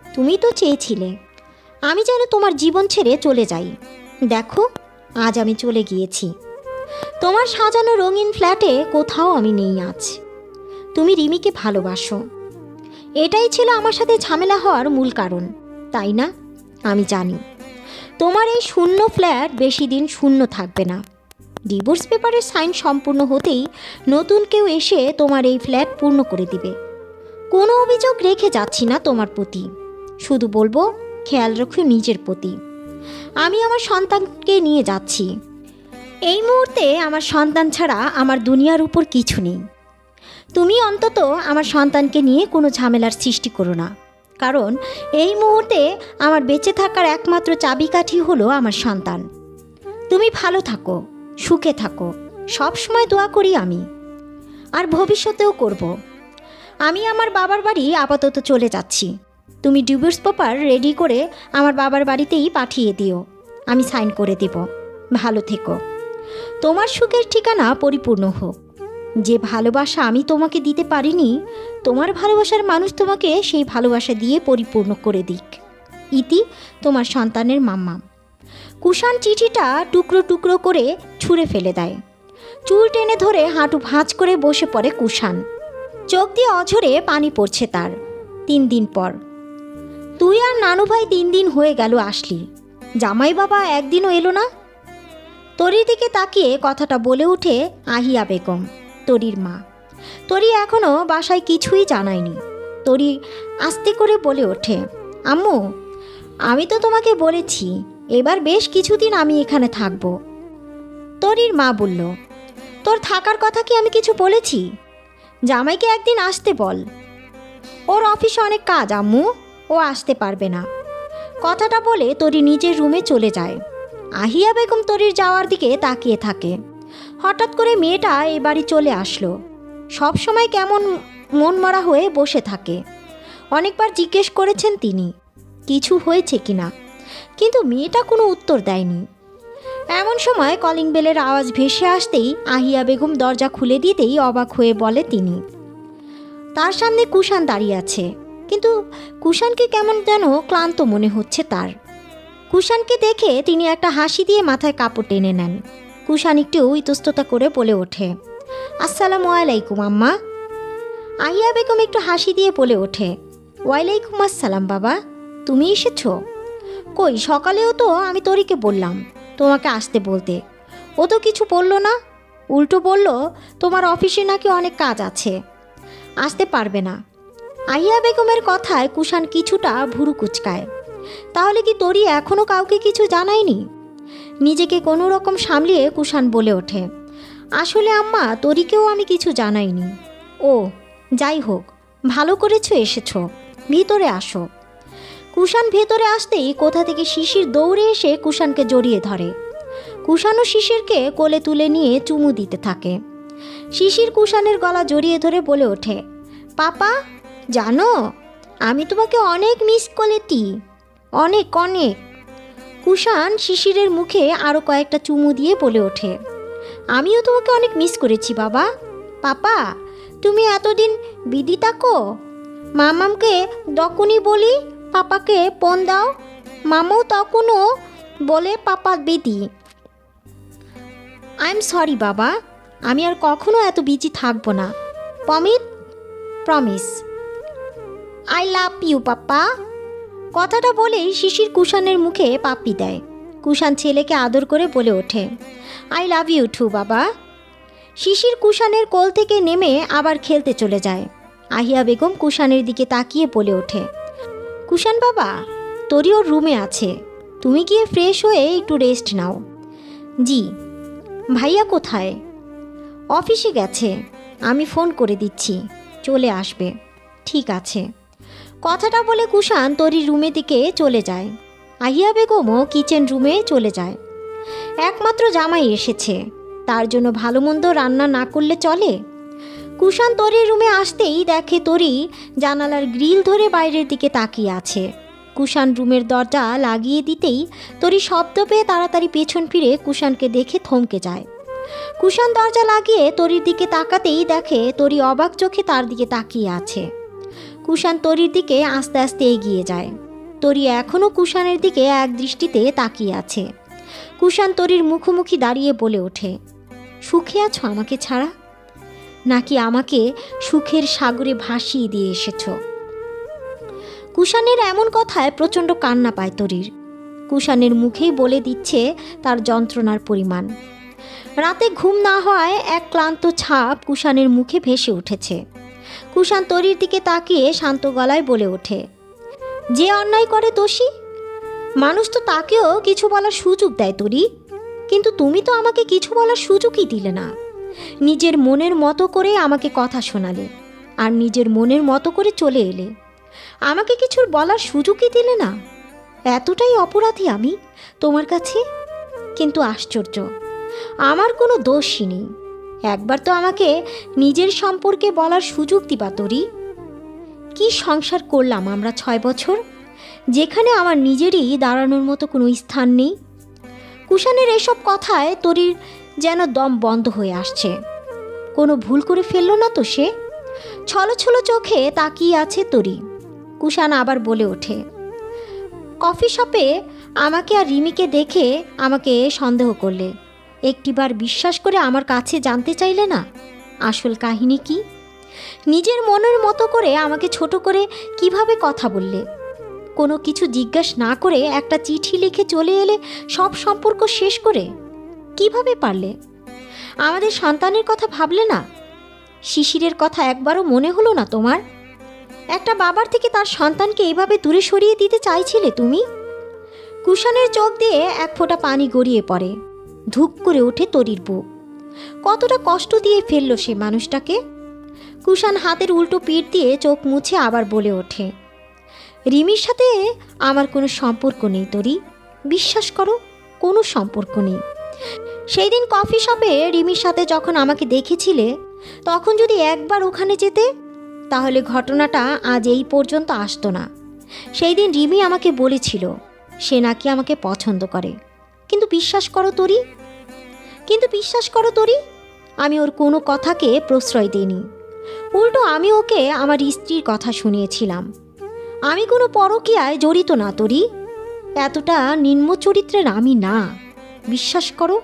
তুমি তো চেয়েছিলে আমি যেন তোমার জীবন ছেড়ে চলে যাই। দেখো, আজ আমি চলে গিয়েছি। তোমার সাজানো রঙিন ফ্ল্যাটে কোথাও আমি নেই আজ। তুমি রিমিকে ভালোবাসো। এটাই ছিল আমার সাথে ঝামেলা হওয়ার মূল কারণ, তাই না? আমি জানি তোমার এই শূন্য ফ্ল্যাট বেশি দিন শূন্য থাকবে না। ডিভোর্স পেপারের সাইন সম্পূর্ণ হতেই নতুন কেউ এসে তোমার এই ফ্ল্যাট পূর্ণ করে দিবে। কোনো অভিযোগ রেখে যাচ্ছি না তোমার প্রতি, শুধু বলবো খেয়াল রাখো নিজের প্রতি। আমি আমার সন্তানকে নিয়ে যাচ্ছি। এই মুহূর্তে আমার সন্তান ছাড়া আমার দুনিয়ার উপর কিছু নেই। তুমি অন্তত আমার সন্তানকে নিয়ে কোনো ঝামেলার সৃষ্টি করো না, কারণ এই মুহূর্তে আমার বেঁচে থাকার একমাত্র চাবিকাঠি হলো আমার সন্তান। তুমি ভালো থাকো, সুখে থাকো, সব সময় দোয়া করি আমি, আর ভবিষ্যতেও করব। আমি আমার বাবার বাড়ি আপাতত চলে যাচ্ছি। তুমি ডিভোর্স পেপার রেডি করে আমার বাবার বাড়িতেই পাঠিয়ে দিও, আমি সাইন করে দেব। ভালো থেকো। তোমার সুখের ঠিকানা পরিপূর্ণ হোক। যে ভালোবাসা আমি তোমাকে দিতে পারিনি, তোমার ভালোবাসার মানুষ তোমাকে সেই ভালোবাসা দিয়ে পরিপূর্ণ করে দিক। ইতি, তোমার সন্তানের মাম্মা। কুষাণ চিঠিটা টুকরো টুকরো করে ছুঁড়ে ফেলে দেয়। চুল টেনে ধরে হাঁটু ভাঁজ করে বসে পড়ে কুষাণ। চোখ দিয়ে অঝরে পানি পড়ছে তার। 3 দিন পর। তুই আর নানু ভাই 3 দিন হয়ে গেল আসলি, জামাই বাবা একদিনও এলো না। তরির দিকে তাকিয়ে কথাটা বলে উঠে আহিয়া বেগম, তরির মা। তরি এখনও বাসায় কিছুই জানায়নি। তরি আস্তে করে বলে ওঠে, আম্মু, আমি তো তোমাকে বলেছি এবার বেশ কিছুদিন আমি এখানে থাকব। তরির মা বলল, তোর থাকার কথা কি আমি কিছু বলেছি? জামাইকে একদিন আসতে বল। ওর অফিসে অনেক কাজ আম্মু, ও আসতে পারবে না। কথাটা বলে তরি নিজের রুমে চলে যায়। আহিয়া বেগম তরির যাওয়ার দিকে তাকিয়ে থাকে। হঠাৎ করে মেয়েটা এ বাড়ি চলে আসলো। সব সময় কেমন মন মরা হয়ে বসে থাকে। অনেকবার জিজ্ঞেস করেছেন তিনি কিছু হয়েছে কিনা, কিন্তু মেয়েটা কোনো উত্তর দেয়নি। এমন সময় কলিং বেলের আওয়াজ ভেসে আসতেই আহিয়া বেগম দরজা খুলে দিতেই অবাক হয়ে বলে তিনি। তার সামনে কুষাণ দাঁড়িয়ে আছে, কিন্তু কুষাণকে কেমন যেন ক্লান্ত মনে হচ্ছে তার। কুষাণকে দেখে তিনি একটা হাসি দিয়ে মাথায় কাপড় টেনে নেন। কুষাণ একটু ইতস্ততা করে বলে ওঠে, আসসালামু আলাইকুম আম্মা। আহিয়া বেগম একটু হাসি দিয়ে বলে ওঠে, ওয়ালাইকুম আসসালাম বাবা, তুমি এসেছো? কই, সকালেও তো আমি তরিকে বললাম তোমাকে আসতে বলতে, ও তো কিছু বলল না। উল্টো বলল তোমার অফিসে নাকি অনেক কাজ আছে, আসতে পারবে না। আহিয়া বেগমের কথায় কুষাণ কিছুটা ভুরু কুচকায়। তাহলে কি তরি এখনও কাউকে কিছু জানায়নি? নিজেকে কোনো রকম সামলিয়ে কুষাণ বলে ওঠে, আসলে আম্মা, তরিকেও আমি কিছু জানাইনি। ও, যাই হোক, ভালো করেছো এসেছো, ভিতরে আসো। কুষাণ ভেতরে আসতেই কোথা থেকে শিশির দৌড়ে এসে কুষাণকে জড়িয়ে ধরে। কুষাণও শিশিরকে কোলে তুলে নিয়ে চুমু দিতে থাকে। শিশির কুষাণের গলা জড়িয়ে ধরে বলে ওঠে, পাপা, জানো আমি তোমাকে অনেক মিস করেছি, অনেক অনেক। কুষাণ শিশিরের মুখে আরও কয়েকটা চুমু দিয়ে বলে ওঠে, আমিও তোমাকে অনেক মিস করেছি বাবা। পাপা, তুমি এতদিন বিদি থাকো? মামামকে তখনই বলি পাপাকে ফোন দাও, মামাও তখনও বলে পাপা বিদি। আই এম সরি বাবা, আমি আর কখনো এত বিজি থাকবো না। প্রমিস। আই লাভ ইউ পাপ্পা। কথাটা বলেই শিশির কুষাণের মুখে পাপ্পি দেয়। কুষাণ ছেলেকে আদর করে বলে ওঠে, আই লাভ ইউ টু বাবা। শিশির কুষাণের কোল থেকে নেমে আবার খেলতে চলে যায়। আহিয়া বেগম কুষাণের দিকে তাকিয়ে বলে ওঠে, কুষাণ বাবা, তোরই ওর রুমে আছে, তুমি গিয়ে ফ্রেশ হয়ে একটু রেস্ট নাও। জি। ভাইয়া কোথায়? অফিসে গেছে, আমি ফোন করে দিচ্ছি, চলে আসবে। ঠিক আছে। কথাটা বলে কুষাণ তরির রুমের দিকে চলে যায়। আহিয়া বেগমও কিচেন রুমে চলে যায়। একমাত্র জামাই এসেছে, তার জন্য ভালো মন্দ রান্না না করলে চলে? কুষাণ তরির রুমে আসতেই দেখে তরি জানালার গ্রিল ধরে বাইরের দিকে তাকিয়ে আছে। কুষাণ রুমের দরজা লাগিয়ে দিতেই তরি শব্দ পেয়ে তাড়াতাড়ি পেছন ফিরে কুষাণকে দেখে থমকে যায়। কুষাণ দরজা লাগিয়ে তরির দিকে তাকাতেই দেখে তরি অবাক চোখে তার দিকে তাকিয়ে আছে। কুষাণ তরির দিকে আস্তে আস্তে এগিয়ে যায়। তরি এখনও কুষাণের দিকে এক দৃষ্টিতে তাকিয়ে আছে। কুষাণ তরির মুখোমুখি দাঁড়িয়ে বলে ওঠে, সুখে আছো আমাকে ছাড়া, নাকি আমাকে সুখের সাগরে ভাসিয়ে দিয়ে এসেছ? কুষাণের এমন কথায় প্রচণ্ড কান্না পায় তরির। কুষাণের মুখেই বলে দিচ্ছে তার যন্ত্রণার পরিমাণ। রাতে ঘুম না হওয়ায় এক ক্লান্ত ছাপ কুষাণের মুখে ভেসে উঠেছে। কুষাণ তরির দিকে তাকিয়ে শান্ত গলায় বলে ওঠে, যে অন্যায় করে দোষী, মানুষ তো তাকেও কিছু বলার সুযোগ দেয় তরি, কিন্তু তুমি তো আমাকে কিছু বলার সুযোগই দিলে না। নিজের মনের মতো করে আমাকে কথা শোনালে আর নিজের মনের মতো করে চলে এলে, আমাকে কিছুর বলার সুযোগই দিলে না। এতটাই অপরাধী আমি তোমার কাছে? কিন্তু আশ্চর্য, আমার কোনো দোষই নেই। একবার তো আমাকে নিজের সম্পর্কে বলার সুযোগ দিবা তরি। কি সংসার করলাম আমরা 6 বছর, যেখানে আমার নিজেরই দাঁড়ানোর মতো কোনো স্থান নেই। কুষাণের এসব কথায় তরির যেন দম বন্ধ হয়ে আসছে। কোনো ভুল করে ফেলল না তো সে? ছলো ছলো চোখে তাকিয়ে আছে তরি। কুষাণ আবার বলে ওঠে, কফি শপে আমাকে আর রিমিকে দেখে আমাকে সন্দেহ করলে, একটিবার বিশ্বাস করে আমার কাছে জানতে চাইলে না আসল কাহিনী কি। নিজের মনের মতো করে আমাকে ছোট করে কিভাবে কথা বললে। কোনো কিছু জিজ্ঞেস না করে একটা চিঠি লিখে চলে এলে সব সম্পর্ক শেষ করে। কিভাবে পারলে? আমাদের সন্তানের কথা ভাবলে না? শিশিরের কথা একবারও মনে হলো না তোমার? একটা বাবার থেকে তার সন্তানকে এইভাবে দূরে সরিয়ে দিতে চাইছিলে তুমি? কুষাণের চোখ দিয়ে এক ফোঁটা পানি গড়িয়ে পড়ে। ধুক করে ওঠে তরির বুক। কতটা কষ্ট দিয়ে ফেললো সে মানুষটাকে। কুষাণ হাতের উল্টো পিঠ দিয়ে চোখ মুছে আবার বলে ওঠে, রিমির সাথে আমার কোনো সম্পর্ক নেই তরি, বিশ্বাস করো, কোনো সম্পর্ক নেই। সেই দিন কফি শপে রিমির সাথে যখন আমাকে দেখেছিলে, তখন যদি একবার ওখানে যেতে, তাহলে ঘটনাটা আজ এই পর্যন্ত আসতো না। সেই দিন রিমি আমাকে বলেছিল সে নাকি আমাকে পছন্দ করে, কিন্তু বিশ্বাস করো তরি, আমি ওর কোনো কথাকে প্রশ্রয় দিইনি। উল্টো আমি ওকে আমার স্ত্রীর কথা শুনিয়েছিলাম। আমি কোনো পরকীয়ায় জড়িত না তরি, এতটা নিম্ন চরিত্রের আমি না, বিশ্বাস করো।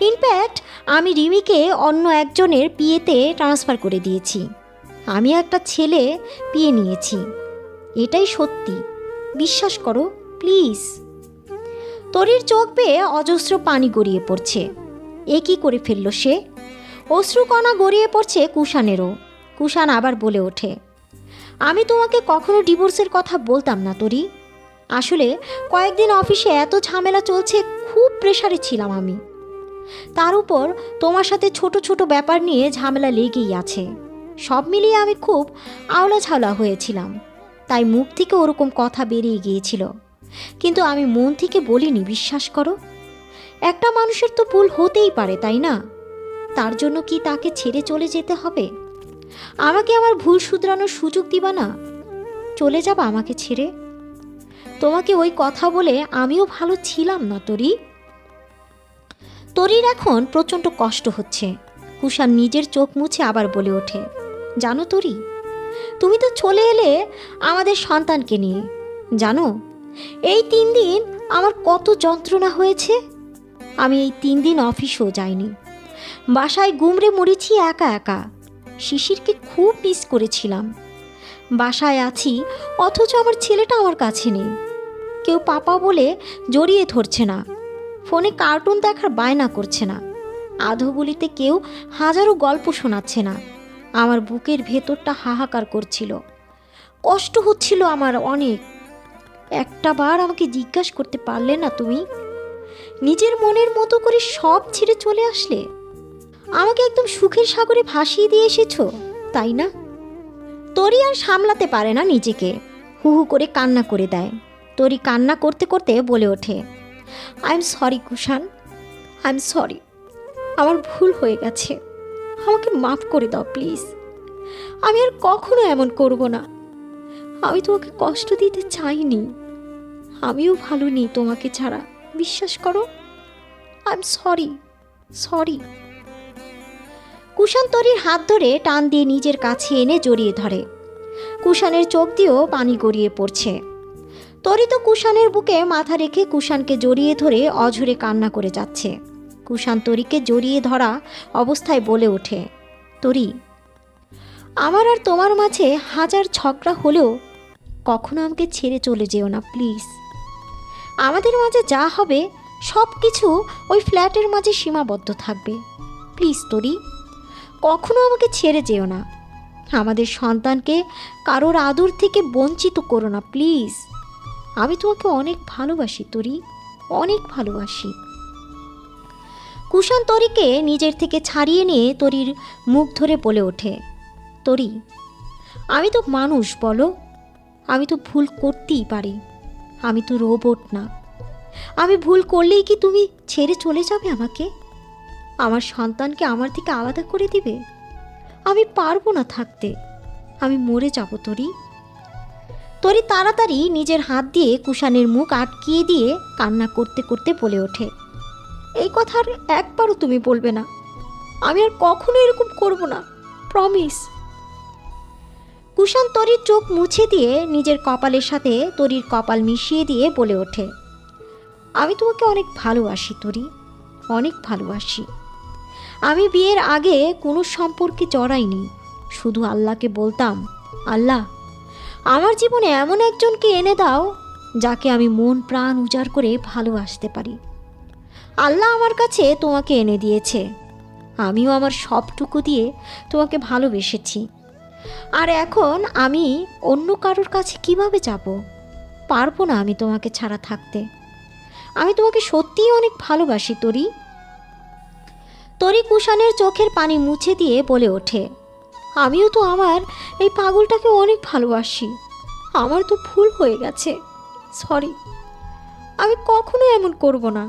ইনফ্যাক্ট আমি রিমিকে অন্য একজনের বিয়েতে ট্রান্সফার করে দিয়েছি। আমি একটা ছেলে বিয়ে নিয়েছি, এটাই সত্যি, বিশ্বাস করো প্লিজ। তরির চোখ বেয়ে অজস্র পানি গড়িয়ে পড়ছে। এ কী করে ফেলল সে? অশ্রুকণা গড়িয়ে পড়ছে কুষাণেরও। কুষাণ আবার বলে ওঠে, আমি তোমাকে কখনো ডিভোর্সের কথা বলতাম না তরি। আসলে কয়েকদিন অফিসে এত ঝামেলা চলছে, খুব প্রেশারে ছিলাম আমি। তার উপর তোমার সাথে ছোট ছোট ব্যাপার নিয়ে ঝামেলা লেগেই আছে। সব মিলিয়ে আমি খুব আওলা ঝাওলা হয়েছিলাম, তাই মুখ থেকে ওরকম কথা বেরিয়ে গিয়েছিল। কিন্তু আমি মন থেকে বলিনি, বিশ্বাস করো। একটা মানুষের তো ভুল হতেই পারে, তাই না? তার জন্য কি তাকে ছেড়ে চলে যেতে হবে? আমাকে আমার ভুল শুধরানোর সুযোগ দিবা না? চলে যাবা আমাকে ছেড়ে? তোমাকে ওই কথা বলে আমিও ভালো ছিলাম না তরি। তরির এখন প্রচণ্ড কষ্ট হচ্ছে। কুষাণ নিজের চোখ মুছে আবার বলে ওঠে, জানো তরি, তুমি তো চলে এলে আমাদের সন্তানকে নিয়ে। জানো, এই 3 দিন আমার কত যন্ত্রণা হয়েছে। আমি এই 3 দিন অফিসেও যাইনি, বাসায় গুমড়ে মরেছি একা একা। শিশিরকে খুব মিস করেছিলাম। বাসায় আছি, অথচ আমার ছেলেটা আমার কাছে নেই। কেউ পাপা বলে জড়িয়ে ধরছে না, ফোনে কার্টুন দেখার বায়না করছে না, আধোগুলিতে কেউ হাজারো গল্প শোনাচ্ছে না। আমার বুকের ভেতরটা হাহাকার করছিল, কষ্ট হচ্ছিল আমার অনেক। একটা বার আমাকে জিজ্ঞাসা করতে পারলে না তুমি? নিজের মনের মতো করে সব ছেড়ে চলে আসলে, আমাকে একদম সুখের সাগরে ভাসিয়ে দিয়ে এসেছো, তাই না? তরি আর সামলাতে পারে না নিজেকে, হু হু করে কান্না করে দেয়। তরি কান্না করতে করতে বলে ওঠে, I am sorry Kushan, I am sorry, আমার ভুল হয়ে গেছে, আমাকে মাফ করে দাও প্লিজ। আমি আর কখনো এমন করব না। আমি তোমাকে কষ্ট দিতে চাইনি, আমিও ভালো নেই তোমাকে ছাড়া, বিশ্বাস করো। I am sorry, sorry. কুষাণ তরির হাত ধরে টান দিয়ে নিজের কাছে এনে জড়িয়ে ধরে। কুষাণের চোখ দিয়েও পানি গড়িয়ে পড়ছে। তরি তো কুষাণের বুকে মাথা রেখে কুষাণকে জড়িয়ে ধরে অঝরে কান্না করে যাচ্ছে। কুষাণ তরিকে জড়িয়ে ধরা অবস্থায় বলে ওঠে, তরি, আমার আর তোমার মাঝে হাজার ঝগড়া হলেও কখনো আমাকে ছেড়ে চলে যেও না প্লিজ। আমাদের মাঝে যা হবে সব কিছু ওই ফ্ল্যাটের মাঝে সীমাবদ্ধ থাকবে। প্লিজ তরি, কখনো আমাকে ছেড়ে যেও না। আমাদের সন্তানকে কারোর আদর থেকে বঞ্চিত করো না প্লিজ। আমি তোমাকে অনেক ভালোবাসি তরি, অনেক ভালোবাসি। কুষাণ তরিকে নিজের থেকে ছাড়িয়ে নিয়ে তরির মুখ ধরে বলে ওঠে, তরি, আমি তো মানুষ বলো, আমি তো ভুল করতেই পারি। আমি তো রোবট না। আমি ভুল করলেই কি তুমি ছেড়ে চলে যাবে আমাকে? আমার সন্তানকে আমার থেকে আলাদা করে দিবে? আমি পারবো না থাকতে। আমি মরে যাব তরি। তরি তাড়াতাড়ি নিজের হাত দিয়ে কুষাণের মুখ আটকিয়ে দিয়ে কান্না করতে করতে বলে ওঠে, এই কথা আর একবারও তুমি বলবে না। আমি আর কখনো এরকম করব না, প্রমিস। কুষাণ তরির চোখ মুছে দিয়ে নিজের কপালের সাথে তরির কপাল মিশিয়ে দিয়ে বলে ওঠে, আমি তোমাকে অনেক ভালোবাসি তরি, অনেক ভালোবাসি। আমি বিয়ের আগে কোনো সম্পর্কে জড়াইনি। শুধু আল্লাহকে বলতাম, আল্লাহ, আমার জীবনে এমন একজনকে এনে দাও যাকে আমি মন প্রাণ উজাড় করে ভালোবাসতে পারি। আল্লাহ আমার কাছে তোমাকে এনে দিয়েছে। আমিও আমার সবটুকু দিয়ে তোমাকে ভালোবেসেছি। আর এখন আমি অন্য কারোর কাছে কিভাবে যাব? পারবো না আমি তোমাকে ছাড়া থাকতে। আমি তোমাকে সত্যিই অনেক ভালোবাসি তরি। তরি কুষাণের চোখের পানি মুছে দিয়ে বলে ওঠে, আমিও তো আমার এই পাগলটাকে অনেক ভালোবাসি। আমার তো ভুল হয়ে গেছে, সরি। আমি কখনো এমন করব না।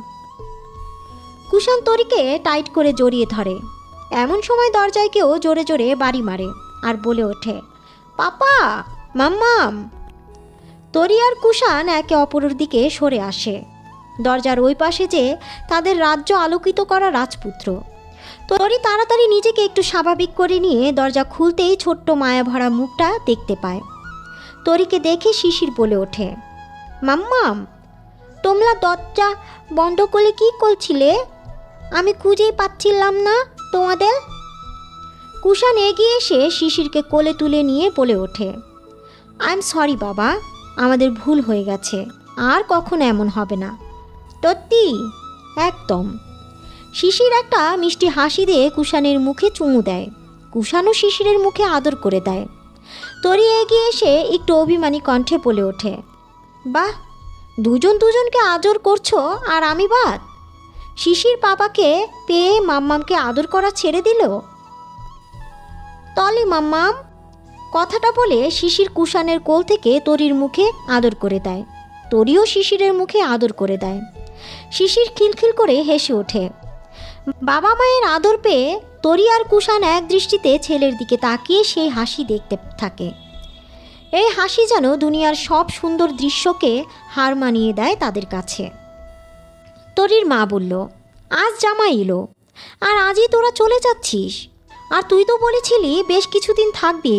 কুষাণ তরিকে টাইট করে জড়িয়ে ধরে। এমন সময় দরজায় কেউ জোরে জোরে বাড়ি মারে আর বলে ওঠে, পাপা, মাম্মাম। তরি আর কুষাণ একে অপরের দিকে সরে আসে। দরজার ওই পাশে যে তাদের রাজ্য আলোকিত করা রাজপুত্র। তরি তাড়াতাড়ি নিজেকে একটু স্বাভাবিক করে নিয়ে দরজা খুলতেই ছোট্ট মায়াভরা মুখটা দেখতে পায়। তরিকে দেখে শিশির বলে ওঠে, মাম্মাম, তোমরা দরজা বন্ধ করে কি করছিলে? আমি খুঁজেই পাচ্ছিলাম না তোমাদের। কুষাণ এগিয়ে এসে শিশিরকে কোলে তুলে নিয়ে বলে ওঠে, আই এম সরি বাবা, আমাদের ভুল হয়ে গেছে, আর কখনো এমন হবে না। সত্যি? একদম। শিশির একটা মিষ্টি হাসি দিয়ে কুষাণের মুখে চুমু দেয়। কুষাণও শিশিরের মুখে আদর করে দেয়। তরি এগিয়ে এসে একটু অভিমানী কণ্ঠে বলে ওঠে, বাহ, দুজন দুজনকে আদর করছো আর আমি বাদ? শিশির পাপাকে পেয়ে মাম্মামকে আদর করা ছেড়ে দিল। তলি মাম্মাম। কথাটা বলে শিশির কুষাণের কোল থেকে তরির মুখে আদর করে দেয়। তরিও শিশিরের মুখে আদর করে দেয়। শিশির খিলখিল করে হেসে ওঠে। বাবা মায়ের আদর পেয়ে তরি আর কুষাণ এক দৃষ্টিতে ছেলের দিকে তাকিয়ে সেই হাসি দেখতে থাকে। এই হাসি যেন দুনিয়ার সব সুন্দর দৃশ্যকে হার মানিয়ে দেয় তাদের কাছে। তরির মা বলল, আজ জামাই এলো আর আজই তোরা চলে যাচ্ছিস? আর তুই তো বলেছিলি বেশ কিছুদিন থাকবি।